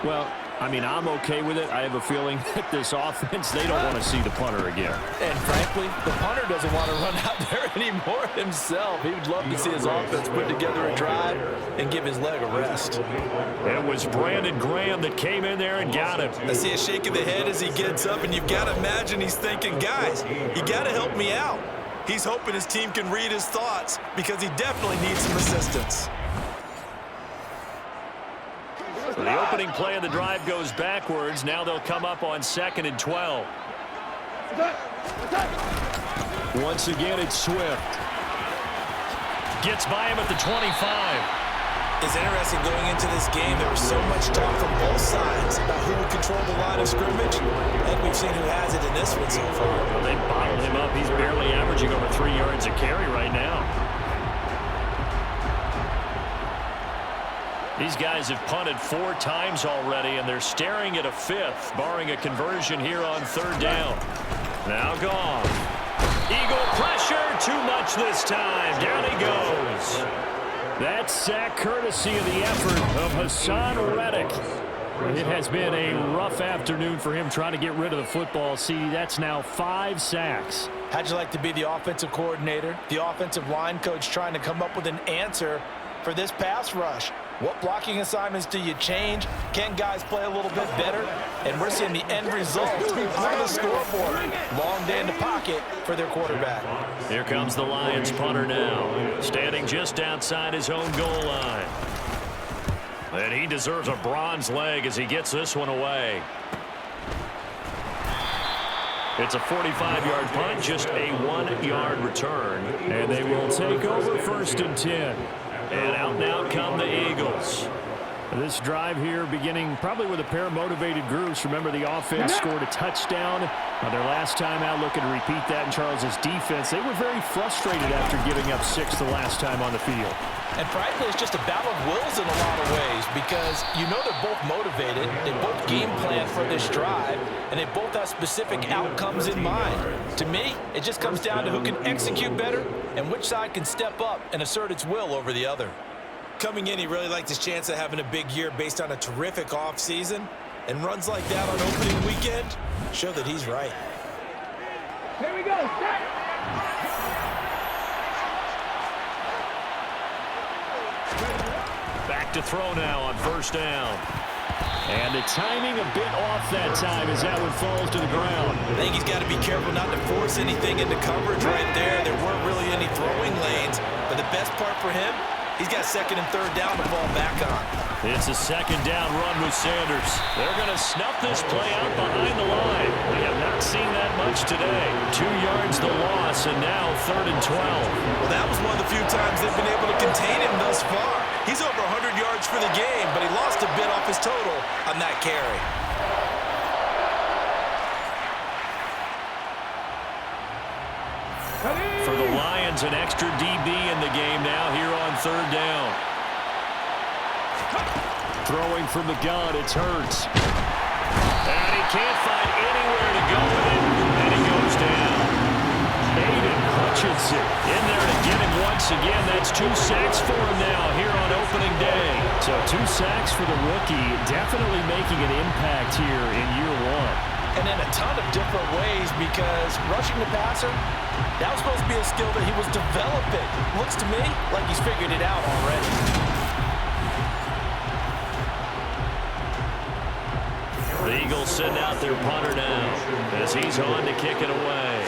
Well, I mean, I'm okay with it. I have a feeling that this offense, they don't want to see the punter again. And frankly, the punter doesn't want to run out there anymore himself. He would love to see his offense put together a drive and give his leg a rest. It was Brandon Graham that came in there and got him. I see a shake of the head as he gets up, and you've got to imagine he's thinking, guys, you got to help me out. He's hoping his team can read his thoughts because he definitely needs some assistance. So the opening play of the drive goes backwards. Now they'll come up on 2nd and 12. Once again, it's Swift. Gets by him at the 25. It's interesting going into this game. There was so much talk from both sides about who would control the line of scrimmage, and we've seen who has it in this one so far. Well, they bottled him up. He's barely averaging over 3 yards a carry right now. These guys have punted 4 times already, and they're staring at a 5th, barring a conversion here on 3rd down. Now Goff. Eagle pressure, too much this time. Down he goes. That sack courtesy of the effort of Hassan Reddick. It has been a rough afternoon for him trying to get rid of the football. See, that's now 5 sacks. How'd you like to be the offensive coordinator, the offensive line coach trying to come up with an answer for this pass rush? What blocking assignments do you change? Can guys play a little bit better? And we're seeing the end result on the scoreboard. Long day in the pocket for their quarterback. Here comes the Lions punter now, standing just outside his own goal line. And he deserves a bronze leg as he gets this one away. It's a 45-yard punt, just a 1-yard return. And they will take over 1st and 10. And out and out come the Eagles. This drive here beginning probably with a pair of motivated groups. Remember, the offense scored a touchdown on their last time out, looking to repeat that in Charles's defense. They were very frustrated after giving up 6 the last time on the field. And frankly, it's just a battle of wills in a lot of ways because you know they're both motivated, they both game plan for this drive, and they both have specific outcomes in mind. To me, it just comes down to who can execute better and which side can step up and assert its will over the other. Coming in, he really liked his chance of having a big year based on a terrific offseason, and runs like that on opening weekend show that he's right. Here we go. Set. Back to throw now on 1st down. And the timing a bit off that time as that one falls to the ground. I think he's got to be careful not to force anything into coverage right there. There weren't really any throwing lanes, but the best part for him, he's got 2nd and 3rd down to fall back on. It's a 2nd down run with Sanders. They're going to snuff this play out behind the line. We have not seen that much today. 2 yards the loss, and now 3rd and 12. Well, that was one of the few times they've been able to contain him thus far. He's over 100 yards for the game, but he lost a bit off his total on that carry. For the Lions, an extra DB in the game now here on 3rd down. Throwing from the gun, it's Hurts. And he can't find anywhere to go with it, and he goes down. Aiden Hutchinson in there to get him once again. That's 2 sacks for him now here on opening day. So 2 sacks for the rookie, definitely making an impact here in year 1. And in a ton of different ways because rushing the passer, that was supposed to be a skill that he was developing. Looks to me like he's figured it out already. The Eagles send out their punter now as he's on to kick it away.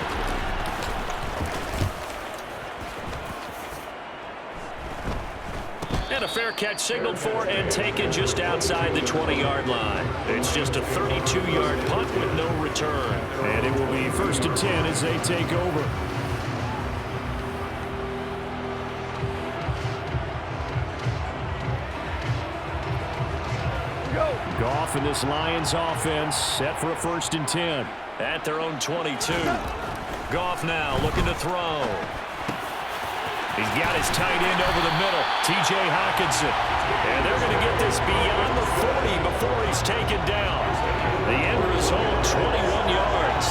And a fair catch signaled for and taken just outside the 20-yard line. It's just a 32-yard punt with no return. And it will be 1st and 10 as they take over. Goff and this Lions offense set for a 1st and 10 at their own 22. Goff now looking to throw. He's got his tight end over the middle, T.J. Hockenson. And they're going to get this beyond the 40 before he's taken down. The end result, 21 yards.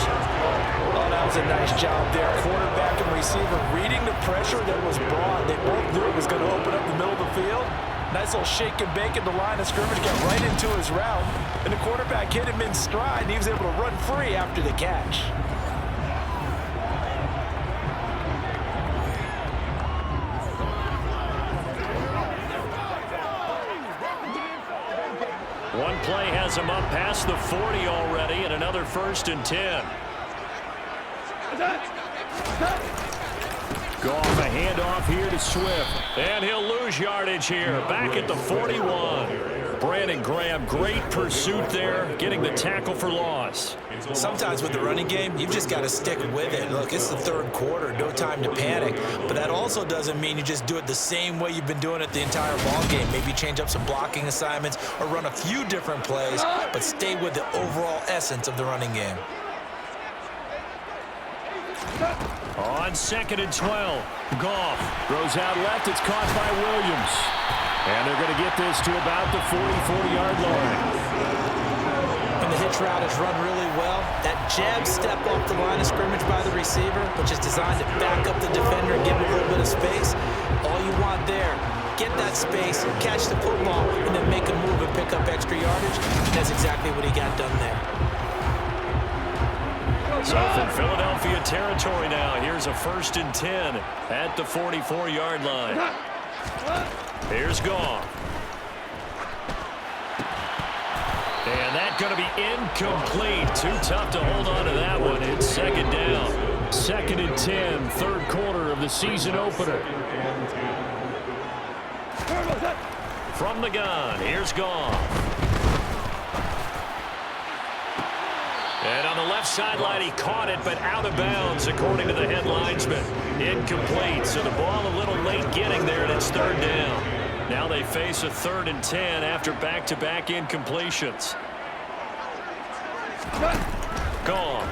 Oh, that was a nice job there. Quarterback and receiver reading the pressure that was brought. They both knew it was going to open up the middle of the field. Nice little shake and bake at the line of scrimmage, got right into his route, and the quarterback hit him in stride, and he was able to run free after the catch. One play has him up past the 40 already, and another 1st and 10. Goff a handoff here to Swift. And he'll lose yardage here. Back at the 41. Brandon Graham, great pursuit there, getting the tackle for loss. Sometimes with the running game, you've just got to stick with it. Look, it's the third quarter, no time to panic. But that also doesn't mean you just do it the same way you've been doing it the entire ball game. Maybe change up some blocking assignments or run a few different plays, but stay with the overall essence of the running game. On 2nd and 12, Goff throws out left. It's caught by Williams. And they're going to get this to about the 40-yard line. When the hitch route is run really well, that jab step off the line of scrimmage by the receiver, which is designed to back up the defender and give him a little bit of space, all you want there, get that space, catch the football, and then make a move and pick up extra yardage. That's exactly what he got done there. So from Philadelphia territory now, here's a 1st and 10 at the 44-yard line. Here's Goff. And that's going to be incomplete. Too tough to hold on to that one. It's 2nd down. 2nd and 10, 3rd quarter of the season opener. From the gun, here's Goff. And on the left sideline, he caught it, but out of bounds, according to the head linesman. Incomplete, so the ball a little late getting there, and it's 3rd down. Now they face a 3rd and 10 after back-to-back incompletions. Gone.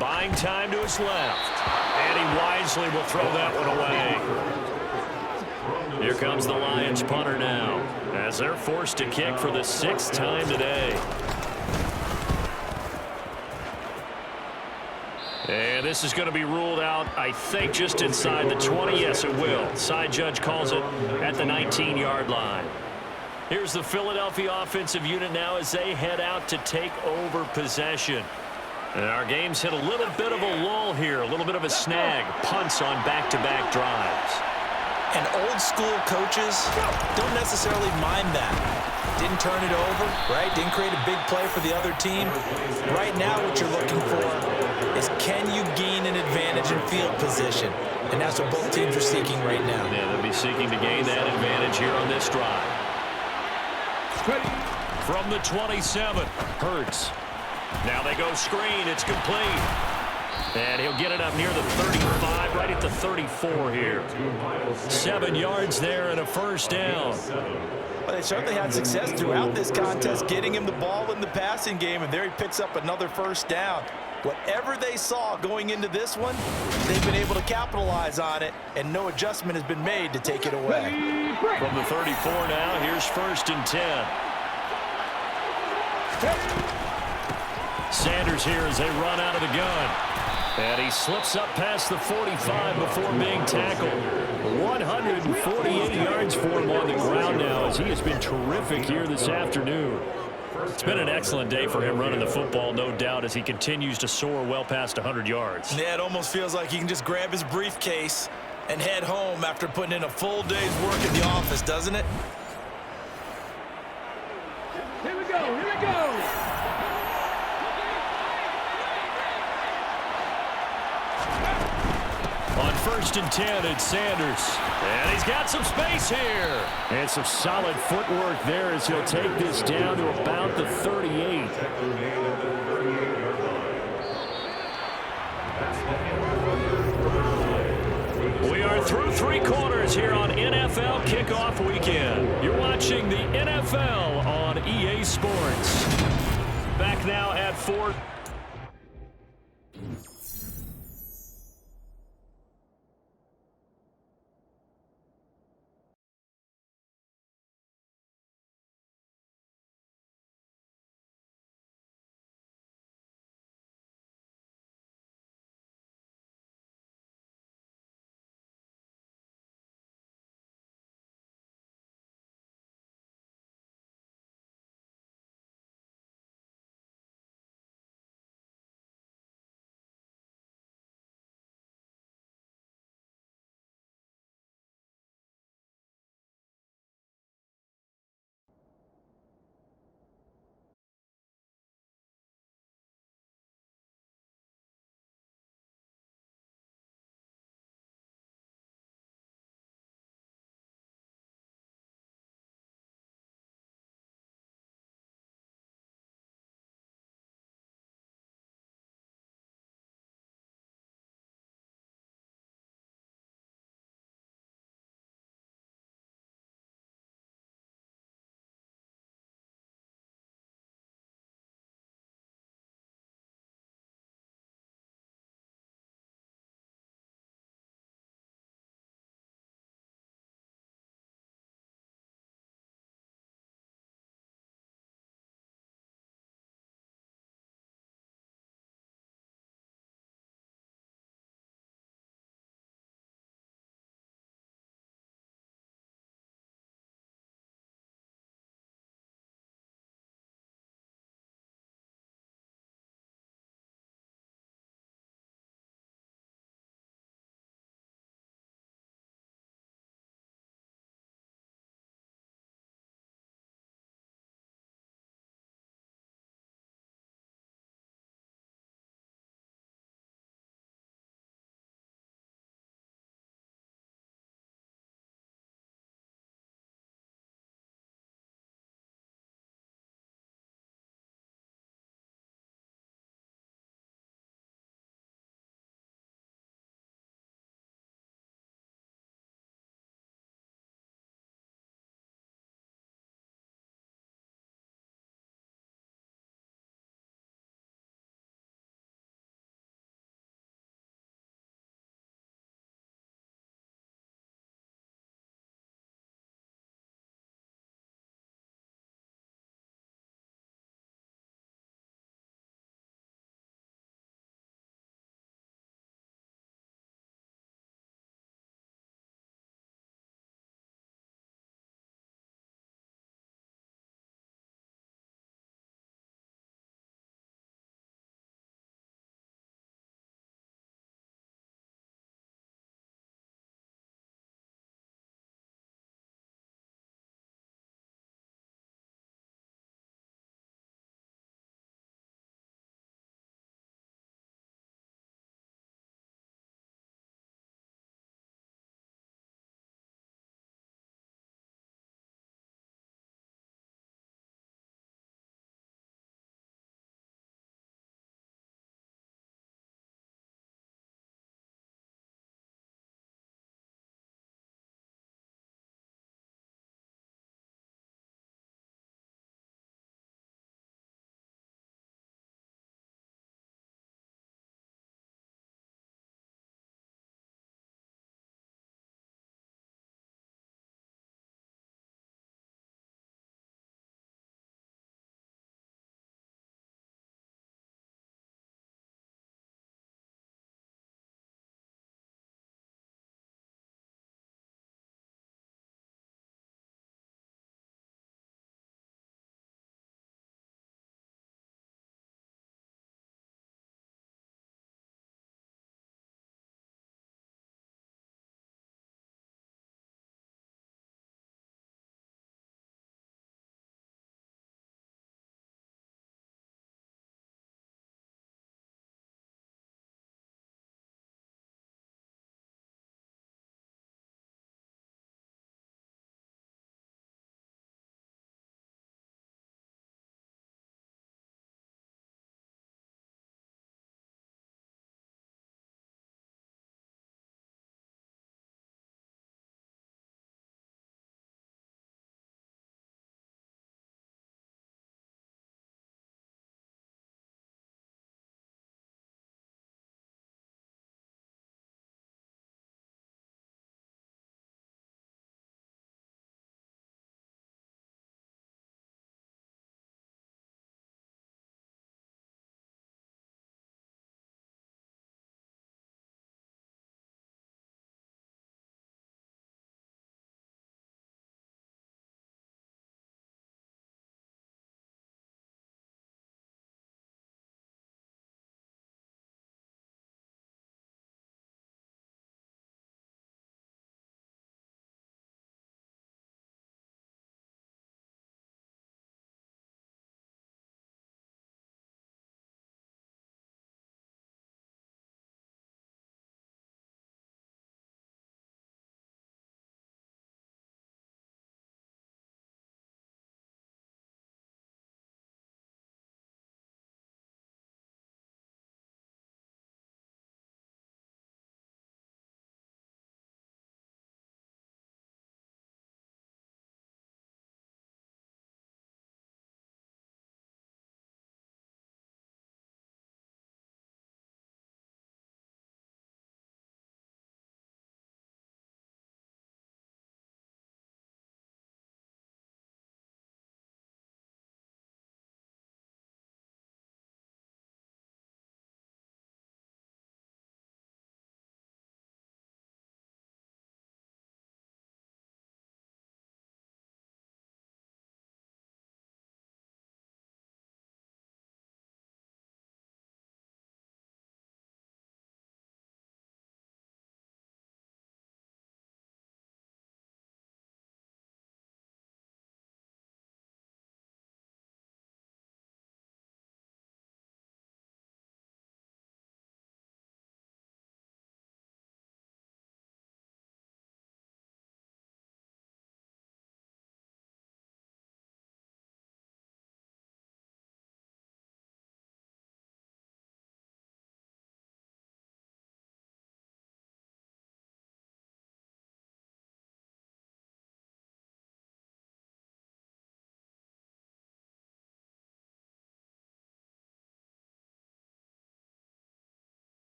Buying time to his left. And he wisely will throw that one away. Here comes the Lions punter now, as they're forced to kick for the 6th time today. And this is going to be ruled out, I think, just inside the 20. Yes, it will. Side judge calls it at the 19-yard line. Here's the Philadelphia offensive unit now as they head out to take over possession. And our game's hit a little bit of a lull here, a little bit of a snag. Punts on back-to-back drives. And old-school coaches don't necessarily mind that. Didn't turn it over, right? Didn't create a big play for the other team. Right now what you're looking for is, can you gain an advantage in field position? And that's what both teams are seeking right now. Yeah, they'll be seeking to gain that advantage here on this drive. From the 27, Hurts. Now they go screen. It's complete. And he'll get it up near the 35, right at the 34 here. 7 yards there and a 1st down. Well, they certainly had success throughout this contest, getting him the ball in the passing game, and there he picks up another 1st down. Whatever they saw going into this one, they've been able to capitalize on it, and no adjustment has been made to take it away. From the 34 now, here's 1st and 10. Sanders here as they run out of the gun. And he slips up past the 45 before being tackled. 148 yards for him on the ground now, as he has been terrific here this afternoon. It's been an excellent day for him running the football, no doubt, as he continues to soar well past 100 yards. Yeah, it almost feels like he can just grab his briefcase and head home after putting in a full day's work in the office, doesn't it? Here we go, here we go. On 1st and 10, it's Sanders. And he's got some space here. And some solid footwork there as he'll take this down to about the 38. We are through 3 quarters here on NFL Kickoff Weekend. You're watching the NFL on EA Sports. Back now at 4.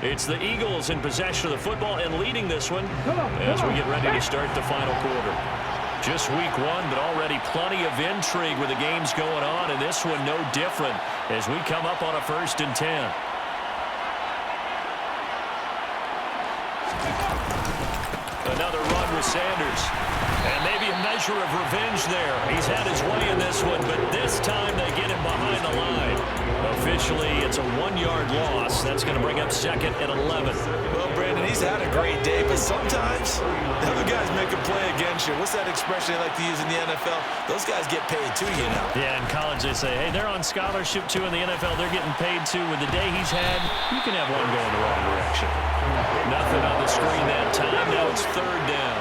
It's the Eagles in possession of the football and leading this one as we get ready to start the final quarter. Just week one, but already plenty of intrigue with the games going on, and this one no different as we come up on a 1st and 10. Another run with Sanders. And maybe a measure of revenge there. He's had his way in this one, but this time they get him behind the line. Officially, it's a 1-yard loss. That's going to bring up 2nd and 11. Well, Brandon, he's had a great day, but sometimes the other guys make a play against you. What's that expression they like to use in the NFL? Those guys get paid too, you know. Yeah, in college they say, hey, they're on scholarship too. In the NFL, they're getting paid too. With the day he's had, you can have one going the wrong direction. Nothing on the screen that time. Now it's 3rd down.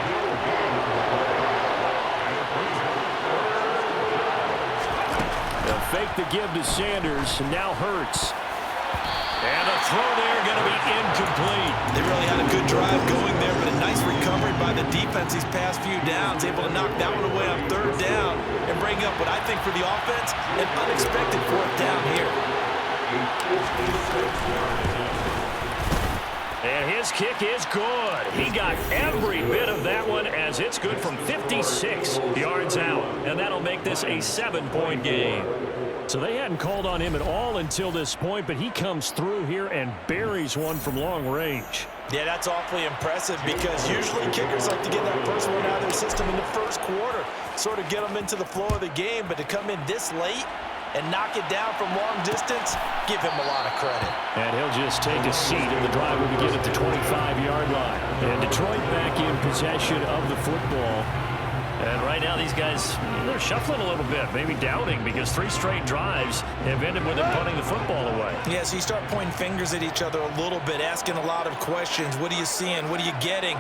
They'll fake the give to Sanders, and now Hurts. And a throw there going to be incomplete. They really had a good drive going there, but a nice recovery by the defense these past few downs, able to knock that one away on 3rd down and bring up what I think for the offense, an unexpected 4th down here. And his kick is good. He got every bit of that one as it's good from 56 yards out. And that'll make this a 7-point game. So they hadn't called on him at all until this point, but he comes through here and buries one from long range. Yeah, that's awfully impressive because usually kickers like to get that first one out of their system in the first quarter, sort of get them into the flow of the game, but to come in this late and knock it down from long distance, give him a lot of credit. And he'll just take a seat, and the drive will begin at the 25-yard line. And Detroit back in possession of the football. And right now these guys, they're shuffling a little bit, maybe doubting, because 3 straight drives have ended with them punting the football away. Yeah, so you start pointing fingers at each other a little bit, asking a lot of questions. What are you seeing? What are you getting?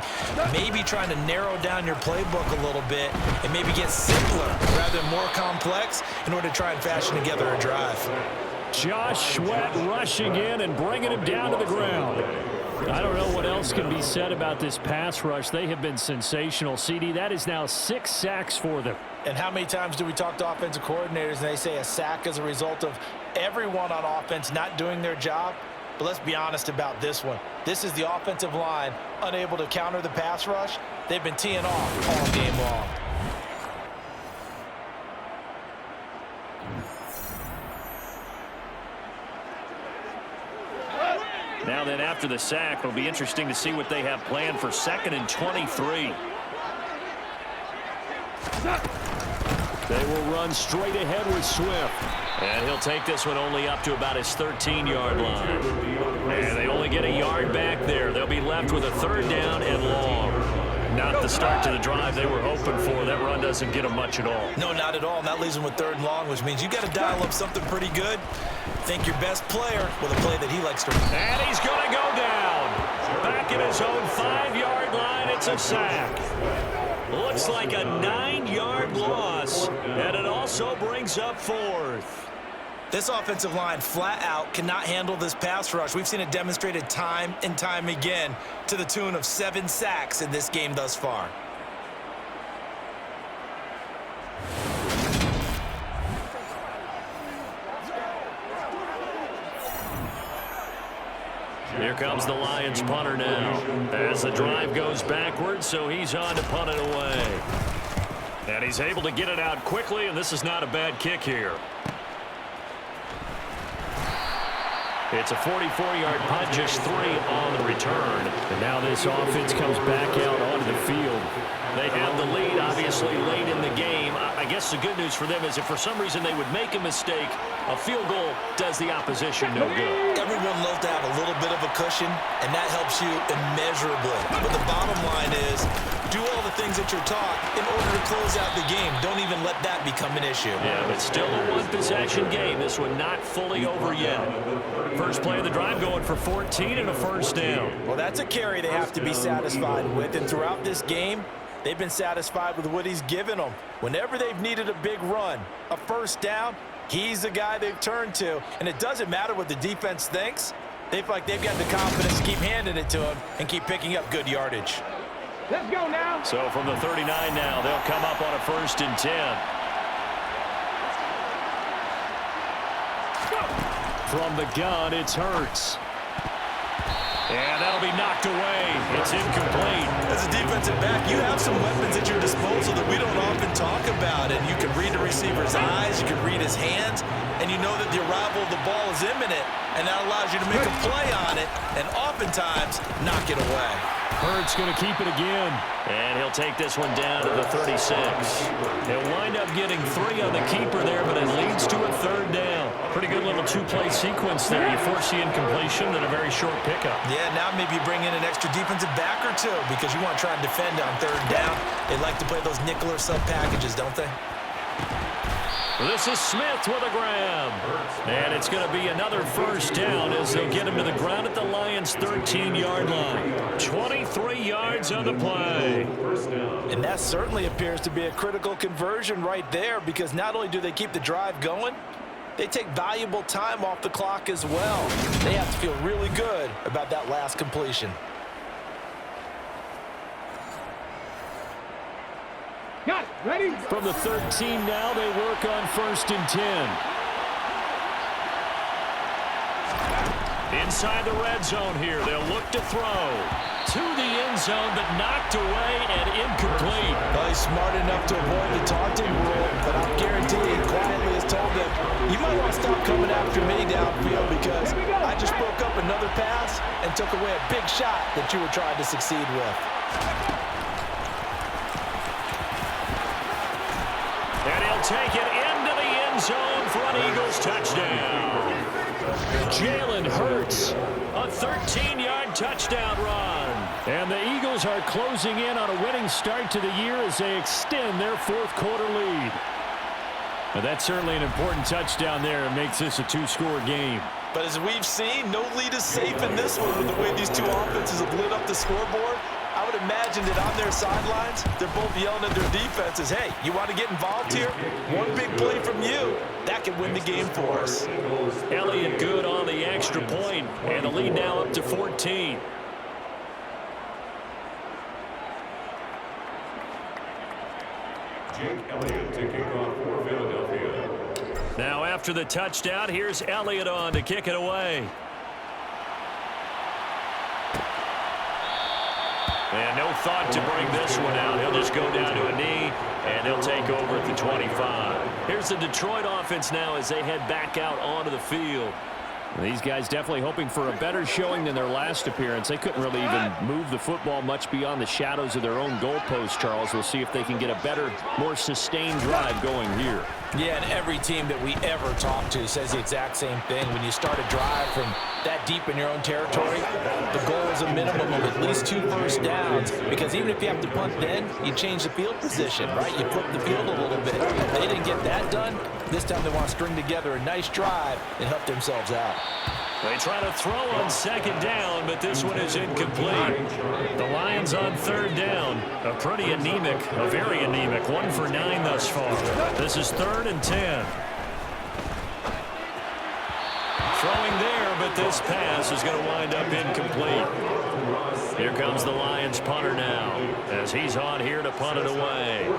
Maybe trying to narrow down your playbook a little bit and maybe get simpler rather than more complex in order to try and fashion together a drive. Josh Sweat rushing in and bringing him down to the ground. I don't know what else can be said about this pass rush. They have been sensational. CD, that is now 6 sacks for them. And how many times do we talk to offensive coordinators and they say a sack is a result of everyone on offense not doing their job? But let's be honest about this one. This is the offensive line unable to counter the pass rush. They've been teeing off all game long. Now then, after the sack, it'll be interesting to see what they have planned for 2nd and 23. They will run straight ahead with Swift. And he'll take this one only up to about his 13-yard line. And they only get a yard back there. They'll be left with a 3rd down and long. Not the start to the drive they were hoping for. That run doesn't get them much at all. No, not at all. And that leaves them with 3rd and long, which means you got to dial up something pretty good. Think your best player with a play that he likes to run. And he's going to go down. Back at his own 5-yard line, it's a sack. Looks like a 9-yard loss, and it also brings up 4th. This offensive line flat out cannot handle this pass rush. We've seen it demonstrated time and time again to the tune of 7 sacks in this game thus far. Here comes the Lions punter now as the drive goes backwards, so he's on to punt it away. And he's able to get it out quickly, and this is not a bad kick here. It's a 44-yard punt, just 3 on the return. And now this offense comes back out onto the field. They have the lead, obviously, late in the game. I guess the good news for them is if for some reason they would make a mistake, a field goal does the opposition no good. Everyone loves to have a little bit of a cushion, and that helps you immeasurably. But the bottom line is, do all the things that you're taught in order to close out the game. Don't even let that become an issue. Yeah, but still a 1-possession game. This one not fully over yet. First play of the drive going for 14 and a 1st down. Well, that's a carry they have to be satisfied with, and throughout this game, they've been satisfied with what he's given them. Whenever they've needed a big run, a 1st down, he's the guy they've turned to. And it doesn't matter what the defense thinks. They feel like they've got the confidence to keep handing it to him and keep picking up good yardage. Let's go now. So from the 39 now, they'll come up on a 1st and 10. From the gun, it's Hurts. And that'll be knocked away. It's incomplete. As a defensive back, you have some weapons at your disposal that we don't often talk about. And you can read the receiver's eyes, you can read his hands, and you know that the arrival of the ball is imminent, and that allows you to make a play on it and oftentimes knock it away. Hurts going to keep it again. And he'll take this one down to the 36. He'll wind up getting 3 on the keeper there, but it leads to a 3rd down. Pretty good little 2-play sequence there. You force the incompletion and a very short pickup. Yeah, now maybe you bring in an extra defensive back or two because you want to try and defend on 3rd down. They like to play those nickel or sub packages, don't they? This is Smith with a grab. And it's going to be another 1st down as they'll get him to the ground at the Lions' 13-yard line. 23 yards on the play. And that certainly appears to be a critical conversion right there because not only do they keep the drive going, they take valuable time off the clock as well. They have to feel really good about that last completion. Got it. Ready? From the 13 now, they work on 1st and 10. Inside the red zone here, they'll look to throw. To the end zone, but knocked away and incomplete. Well, he's smart enough to avoid the taunting rule, but I'm guaranteeing quietly has told them, you might want to stop coming after me downfield because I just broke up another pass and took away a big shot that you were trying to succeed with. And he'll take it into the end zone for an Eagles touchdown. Jalen Hurts, a 13-yard touchdown run. And the Eagles are closing in on a winning start to the year as they extend their 4th quarter lead. Now, that's certainly an important touchdown there. It makes this a 2-score game. But as we've seen, no lead is safe in this one with the way these two offenses have lit up the scoreboard. I would imagine that on their sidelines, they're both yelling at their defenses, hey, you want to get involved here? One big play from you, that could win the game for us. Elliott good on the extra point, and the lead now up to 14. Now after the touchdown, here's Elliott on to kick it away. And no thought to bring this one out. He'll just go down to a knee, and he'll take over at the 25. Here's the Detroit offense now as they head back out onto the field. These guys definitely hoping for a better showing than their last appearance. They couldn't really even move the football much beyond the shadows of their own goalpost, Charles. We'll see if they can get a better, more sustained drive going here. Yeah, and every team that we ever talk to says the exact same thing. When you start a drive from that deep in your own territory, the goal is a minimum of at least 2 first downs, because even if you have to punt then, you change the field position, right? You flip the field a little bit. If they didn't get that done, this time they want to string together a nice drive and help themselves out. They try to throw on 2nd down, but this one is incomplete. The Lions on 3rd down. A pretty anemic, a very anemic 1 for 9 thus far. This is 3rd and 10. Throwing there, but this pass is going to wind up incomplete. Here comes the Lions punter now as he's on here to punt it away.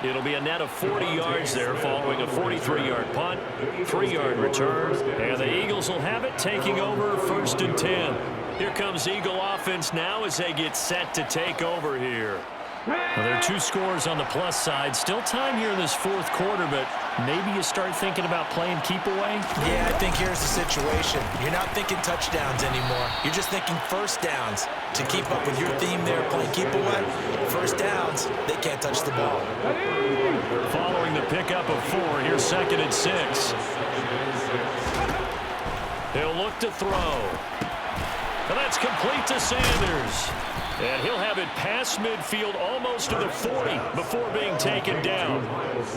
It'll be a net of 40 yards there following a 43-yard punt, 3-yard return, and the Eagles will have it taking over 1st and 10. Here comes Eagle offense now as they get set to take over here. Well, there are 2 scores on the plus side. Still time here in this 4th quarter, but maybe you start thinking about playing keep away? Yeah, I think here's the situation. You're not thinking touchdowns anymore. You're just thinking first downs. To keep up with your theme there, playing keep away, first downs, they can't touch the ball. Following the pickup of 4, here's 2nd and 6. He'll look to throw. And that's complete to Sanders. And he'll have it past midfield almost to the 40 before being taken down.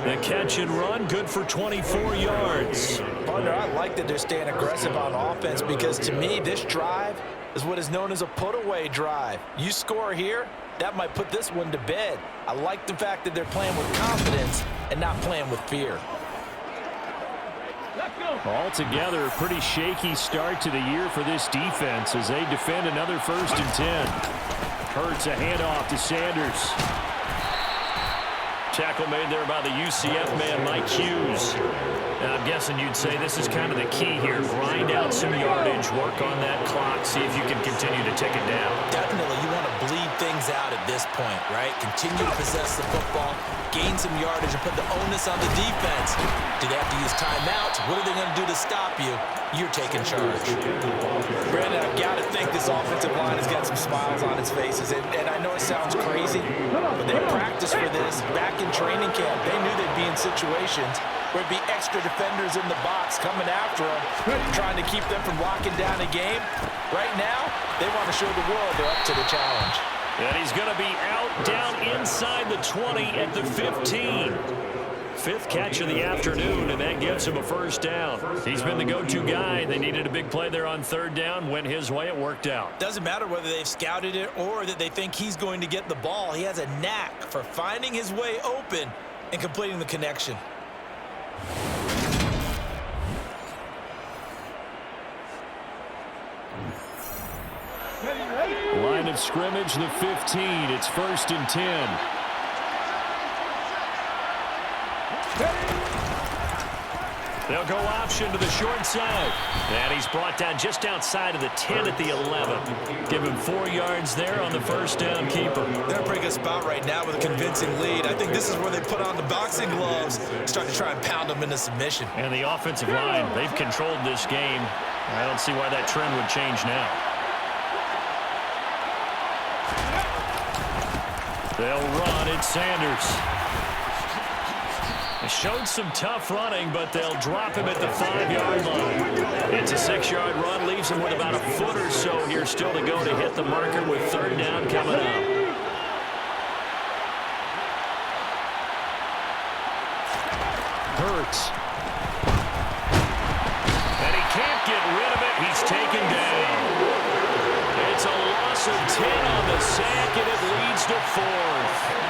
The catch and run good for 24 yards. Partner, I like that they're staying aggressive on offense because to me this drive is what is known as a put-away drive. You score here, that might put this one to bed. I like the fact that they're playing with confidence and not playing with fear. Altogether, a pretty shaky start to the year for this defense as they defend another 1st and 10. Hurts a handoff to Sanders. tackle made there by the UCF man, Mike Hughes. And I'm guessing you'd say this is kind of the key here. Grind out some yardage, work on that clock, see if you can continue to take it down. Definitely, you want to bleed things out at this point, right? Continue to possess the football, gain some yardage, and put the onus on the defense. Do they have to use timeouts? What are they going to do to stop you? You're taking charge. Brandon, I've got to think this offensive line has got some smiles on its faces. And I know it sounds crazy, but they practiced for this back in training camp. They knew they'd be in situations where it'd be extra defenders in the box coming after them, trying to keep them from locking down a game. Right now, they want to show the world they're up to the challenge. And he's going to be out down inside the 20 at the 15. Fifth catch of the afternoon, and that gives him a first down. He's been the go-to guy. They needed a big play there on third down. Went his way. It worked out. Doesn't matter whether they've scouted it or that they think he's going to get the ball. He has a knack for finding his way open and completing the connection. Line of scrimmage, the 15. It's 1st and 10. They'll go option to the short side. And he's brought down just outside of the 10 at the 11. Give him 4 yards there on the first down keeper. They're in a pretty good spot right now with a convincing lead. I think this is where they put on the boxing gloves, start to try and pound them into submission. And the offensive line, they've controlled this game. I don't see why that trend would change now. They'll run. It's Sanders. They showed some tough running, but they'll drop him at the 5-yard line. It's a 6-yard run, leaves him with about a foot or so here still to go to hit the marker with third down coming up. Hurts. And he can't get rid of it. He's taken down. It's a loss of 10 on the sack, and it leads to 4th.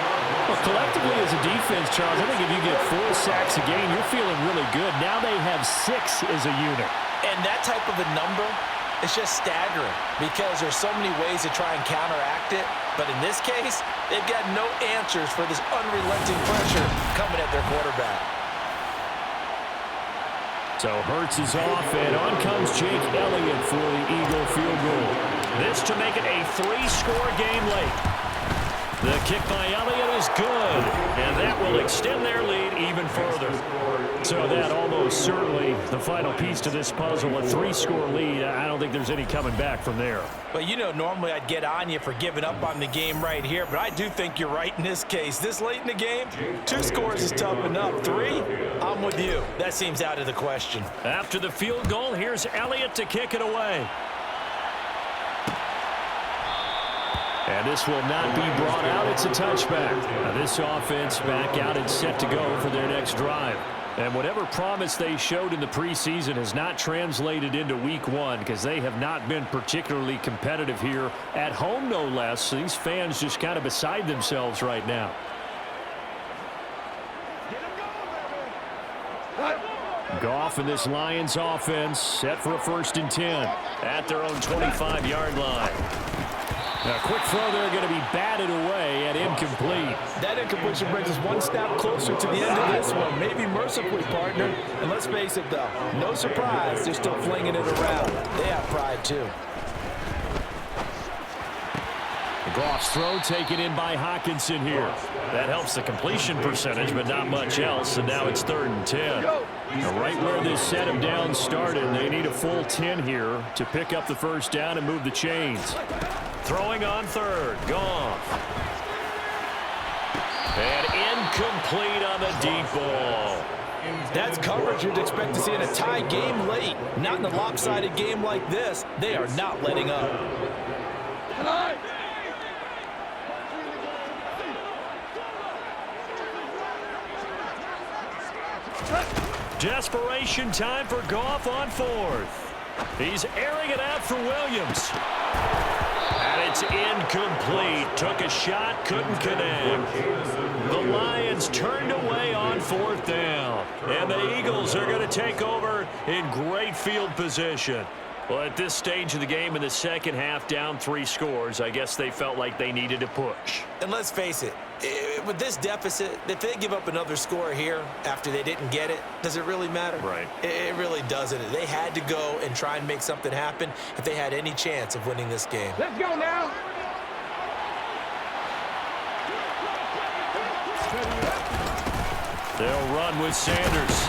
Well, collectively as a defense, Charles, I think if you get 4 sacks a game, you're feeling really good. Now they have 6 as a unit. And that type of a number is just staggering because there's so many ways to try and counteract it. But in this case, they've got no answers for this unrelenting pressure coming at their quarterback. So Hurts is off, and on comes Jake Elliott for the Eagle field goal. This to make it a 3-score game late. The kick by Elliott is good, and that will extend their lead even further. So that almost certainly the final piece to this puzzle, a 3-score lead. I don't think there's any coming back from there. But you know, normally I'd get on you for giving up on the game right here, but I do think you're right in this case. This late in the game, 2 scores is tough enough. 3, I'm with you. That seems out of the question. After the field goal, here's Elliott to kick it away. And this will not be brought out. It's a touchback. Now this offense back out and set to go for their next drive. And whatever promise they showed in the preseason has not translated into week 1 because they have not been particularly competitive here at home, no less. So these fans just kind of beside themselves right now. Goff and this Lions offense set for a 1st and 10 at their own 25-yard line. A quick throw there going to be batted away and incomplete. That incompletion brings us one step closer to the end of this one. Maybe mercifully, partner. And let's face it, though, no surprise, they're still flinging it around. They have pride, too. Goff's throw taken in by Hockenson here. That helps the completion percentage, but not much else, and now it's 3rd and 10. Now right where this set of downs started, they need a full 10 here to pick up the first down and move the chains. Throwing on 3rd, Goff. And incomplete on the deep ball. That's coverage you'd expect to see in a tie game late. Not in a lopsided game like this. They are not letting up. Desperation time for Goff on 4th. He's airing it out for Williams. And it's incomplete. Took a shot, couldn't connect. The Lions turned away on 4th down. And the Eagles are going to take over in great field position. Well, at this stage of the game in the second half, down 3 scores, I guess they felt like they needed to push. And let's face it, with this deficit, if they give up another score here after they didn't get it, does it really matter? Right. It really doesn't. They had to go and try and make something happen if they had any chance of winning this game. Let's go now. They'll run with Sanders.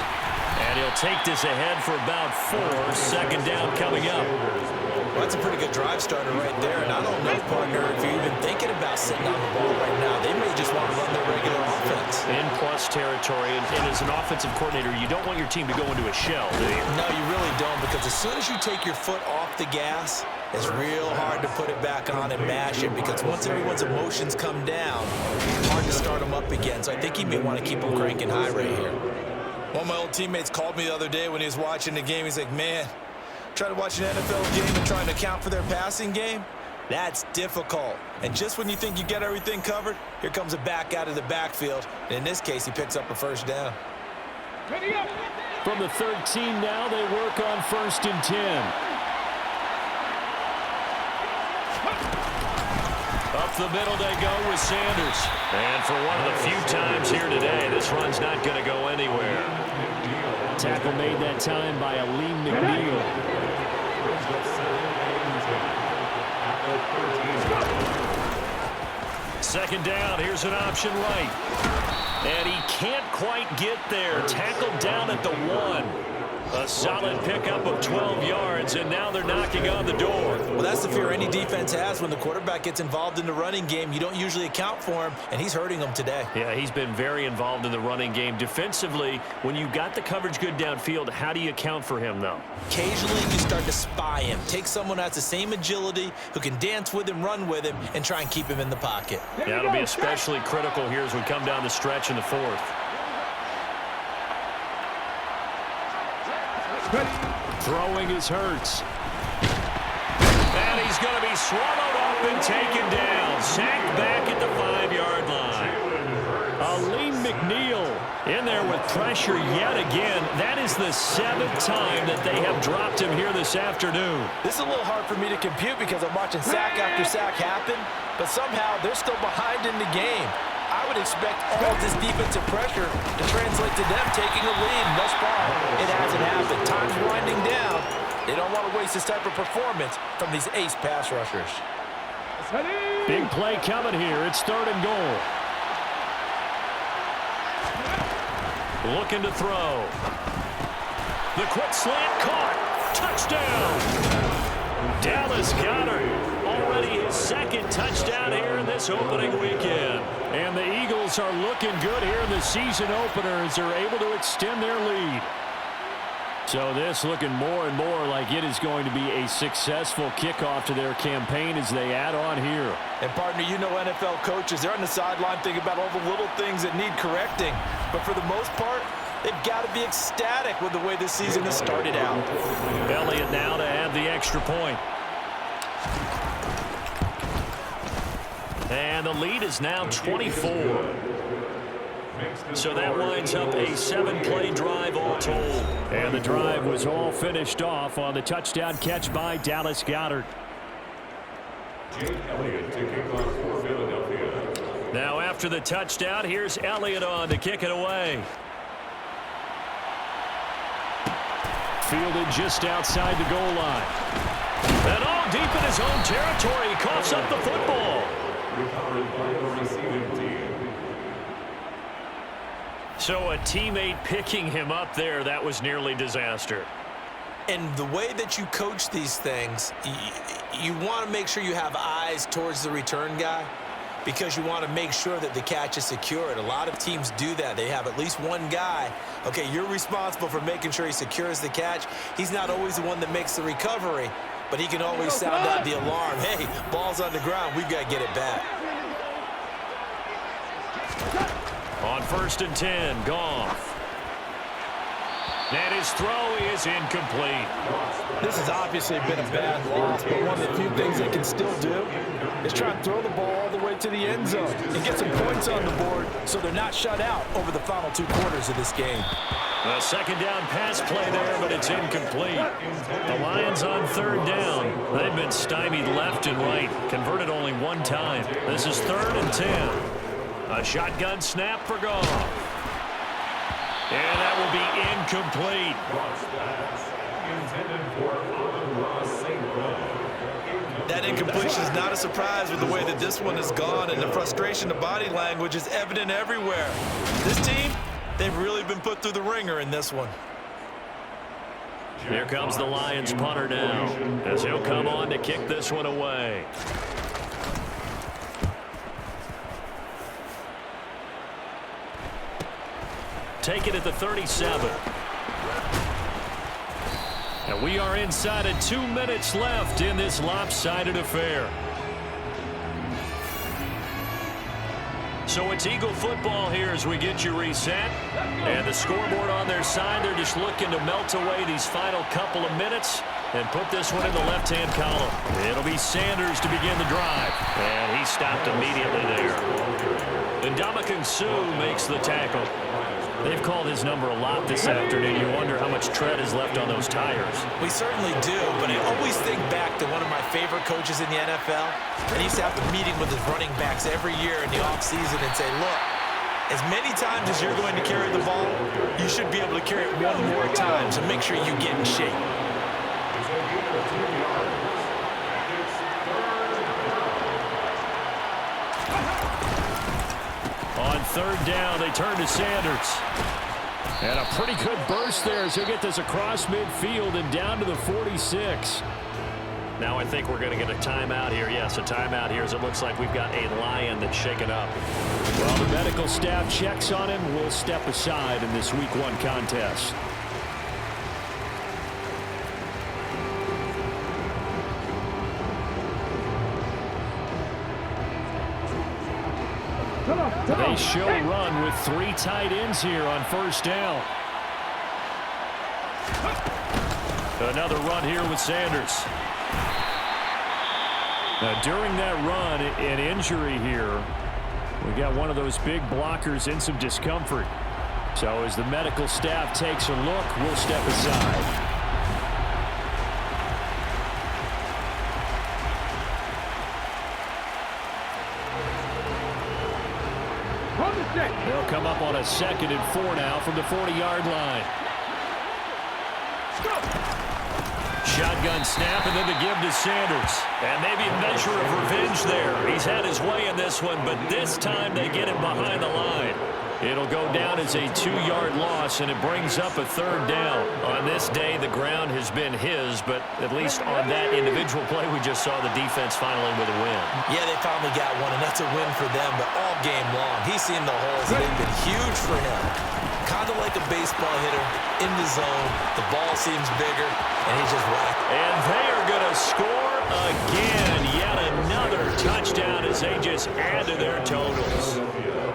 And he'll take this ahead for about 4. Second down coming up. Well, that's a pretty good drive starter right there. And I don't know, partner, if you're even thinking about sitting on the ball right now. They may just want to run their regular offense. In plus territory. And as an offensive coordinator, you don't want your team to go into a shell, do you? No, you really don't, because as soon as you take your foot off the gas, it's real hard to put it back on and mash it, because once everyone's emotions come down, it's hard to start them up again. So I think he may want to keep them cranking high right here. One of my old teammates called me the other day when he was watching the game. He's like, man, trying to watch an NFL game and trying to account for their passing game, that's difficult. And just when you think you get everything covered, here comes a back out of the backfield. And in this case, he picks up a first down. Ready up. From the 13 now, they work on 1st and 10. Up the middle they go with Sanders. And for one of the few times here today, this run's not going to go anywhere. Tackle made that time by Aleem McNeil. Second down, here's an option right. And he can't quite get there. Tackled down at the 1. A solid pickup of 12 yards, and now they're knocking on the door. Well, that's the fear any defense has when the quarterback gets involved in the running game. You don't usually account for him, and he's hurting them today. Yeah, he's been very involved in the running game. Defensively, when you got the coverage good downfield, how do you account for him, though? Occasionally, you start to spy him. Take someone who has the same agility, who can dance with him, run with him, and try and keep him in the pocket. That'll be especially critical here as we come down the stretch in the 4th. Throwing is Hurts. And he's going to be swallowed up and taken down. Sacked back at the 5-yard line. Aleem McNeil In there with pressure yet again. That is the 7th time that they have dropped him here this afternoon. This is a little hard for me to compute because I'm watching sack after sack happen, but somehow they're still behind in the game. I would expect all this defensive pressure to translate to them taking a lead. Thus far, it hasn't happened. Time's winding down. They don't want to waste this type of performance from these ace pass rushers. Big play coming here. It's 3rd and goal. Looking to throw. The quick slant caught. Touchdown. Dallas Goedert. Already his 2nd touchdown here in this opening weekend. And the Eagles are looking good here in the season opener as they're able to extend their lead. So this looking more and more like it is going to be a successful kickoff to their campaign as they add on here. And partner, you know NFL coaches, they're on the sideline thinking about all the little things that need correcting. But for the most part, they've got to be ecstatic with the way this season has started out. Elliott now to add the extra point. And the lead is now 24. So that winds up a 7-play drive all told. And the drive was all finished off on the touchdown catch by Dallas Goedert. Now after the touchdown, here's Elliott on to kick it away. Fielded just outside the goal line. And all deep in his own territory, he coughs up the football. So a teammate picking him up there, that was nearly disaster. And the way that you coach these things, you want to make sure you have eyes towards the return guy because you want to make sure that the catch is secured. A lot of teams do that. They have at least one guy. Okay, you're responsible for making sure he secures the catch. He's not always the one that makes the recovery, but he can always sound out the alarm. Hey, ball's on the ground. We've got to get it back. On 1st and 10, Goff. And his throw is incomplete. This has obviously been a bad loss, but one of the few things they can still do is try and throw the ball all the way to the end zone and get some points on the board so they're not shut out over the final 2 quarters of this game. A 2nd down pass play there, but it's incomplete. The Lions on 3rd down. They've been stymied left and right, converted only 1 time. This is 3rd and 10. A shotgun snap for Goff. And that will be incomplete. That incompletion is not a surprise with the way that this one has gone, and the frustration, the body language is evident everywhere. This team, they've really been put through the ringer in this one. Here comes the Lions punter now, as he'll come on to kick this one away. Take it at the 37. And we are inside of 2 minutes left in this lopsided affair. So it's Eagle football here as we get you reset. And the scoreboard on their side, they're just looking to melt away these final couple of minutes and put this one in the left-hand column. It'll be Sanders to begin the drive. And he stopped immediately there. And Ndamukong Suh makes the tackle. They've called his number a lot this afternoon. You wonder how much tread is left on those tires. We certainly do, but I always think back to one of my favorite coaches in the NFL. And he used to have a meeting with his running backs every year in the offseason and say, look, as many times as you're going to carry the ball, you should be able to carry it one more time, so make sure you get in shape. On third down, they turn to Sanders. And a pretty good burst there as he'll get this across midfield and down to the 46. Now I think we're going to get a timeout here. Yes, a timeout here as it looks like we've got a Lion that's shaken up. Well, the medical staff checks on him. We'll step aside in this Week 1 contest. They show run with 3 tight ends here on first down. Another run here with Sanders. Now, during that run, an injury here. We got one of those big blockers in some discomfort. So as the medical staff takes a look, we'll step aside. They'll come up on a 2nd and 4 now from the 40-yard line. Shotgun snap and then the give to Sanders. And maybe a measure of revenge there. He's had his way in this one, but this time they get him behind the line. It'll go down as a 2-yard loss, and it brings up a 3rd down. On this day, the ground has been his, but at least on that individual play, we just saw the defense finally with a win. Yeah, they finally got one, and that's a win for them, but all game long, he's seen the holes, and they've been huge for him. Kind of like a baseball hitter in the zone. The ball seems bigger, and he's just whacked. And they are going to score again. Yet another touchdown as they just add to their totals.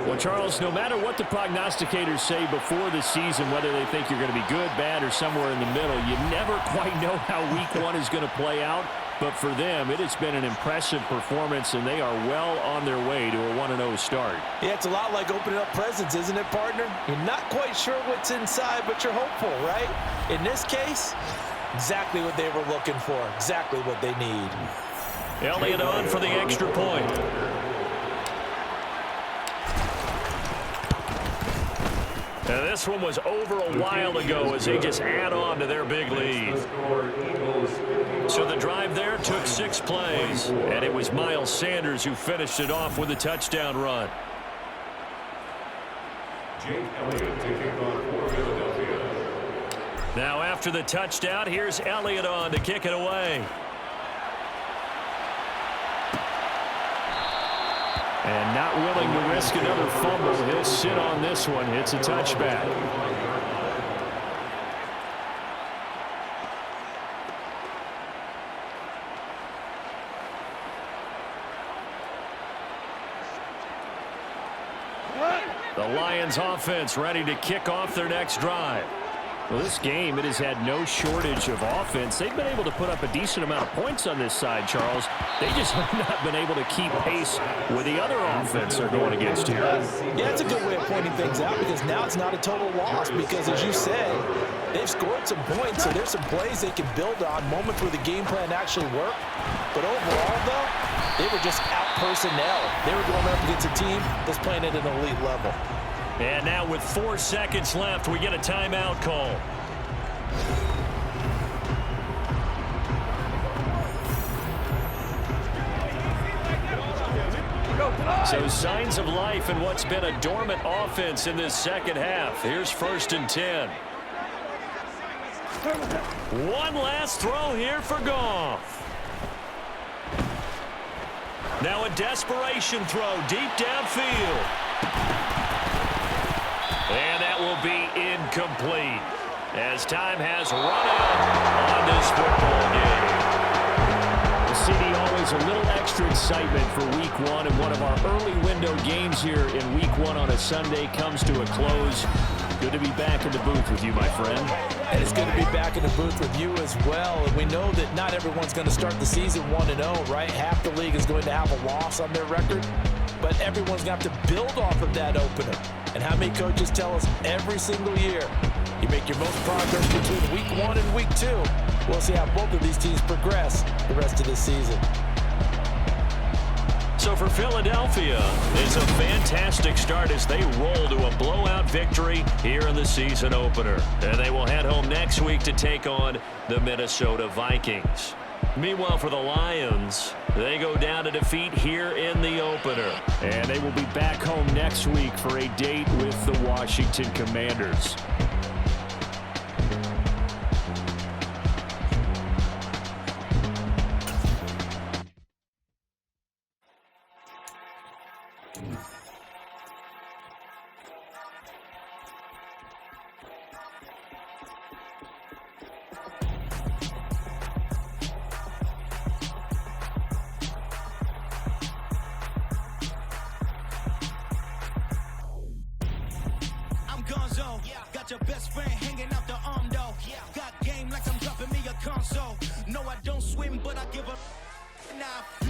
Well, Charles, no matter what the prognosticators say before the season, whether they think you're going to be good, bad, or somewhere in the middle, you never quite know how Week 1 is going to play out. But for them, it has been an impressive performance, and they are well on their way to a 1-0 start. Yeah, it's a lot like opening up presents, isn't it, partner? You're not quite sure what's inside, but you're hopeful, right? In this case, exactly what they were looking for, exactly what they need. Elliott on for the extra point. Now this one was over a while ago as they just add on to their big lead. So the drive there took 6 plays, and it was Miles Sanders who finished it off with a touchdown run. Now after the touchdown, here's Elliott on to kick it away. And not willing to risk another fumble. He'll sit on this one. It's a touchback. The Lions offense ready to kick off their next drive. Well, this game, it has had no shortage of offense. They've been able to put up a decent amount of points on this side, Charles. They just have not been able to keep pace with the other offense they're going against here. Yeah, it's a good way of pointing things out because now it's not a total loss because, as you said, they've scored some points, so there's some plays they can build on, moments where the game plan actually worked. But overall, though, They were just out personnel. They were going up against a team that's playing at an elite level. And now with 4 seconds left, we get a timeout call. So signs of life in what's been a dormant offense in this second half. Here's 1st and 10. One last throw here for Goff. Now a desperation throw deep downfield. And that will be incomplete as time has run out on this football game. CD, always a little extra excitement for Week 1, and one of our early window games here in Week 1 on a Sunday comes to a close. Good to be back in the booth with you, my friend. And it's good to be back in the booth with you as well. And we know that not everyone's going to start the season 1-0, right? Half the league is going to have a loss on their record, but everyone's going to have to build off of that opener. And how many coaches tell us every single year, you make your most progress between Week 1 and Week 2. We'll see how both of these teams progress the rest of this season. So for Philadelphia, it's a fantastic start as they roll to a blowout victory here in the season opener. And they will head home next week to take on the Minnesota Vikings. Meanwhile, for the Lions, they go down to defeat here in the opener. And they will be back home next week for a date with the Washington Commanders. Got your best friend hanging out the arm though. Got game like I'm dropping me a console. No, I don't swim, but I give a. Nah.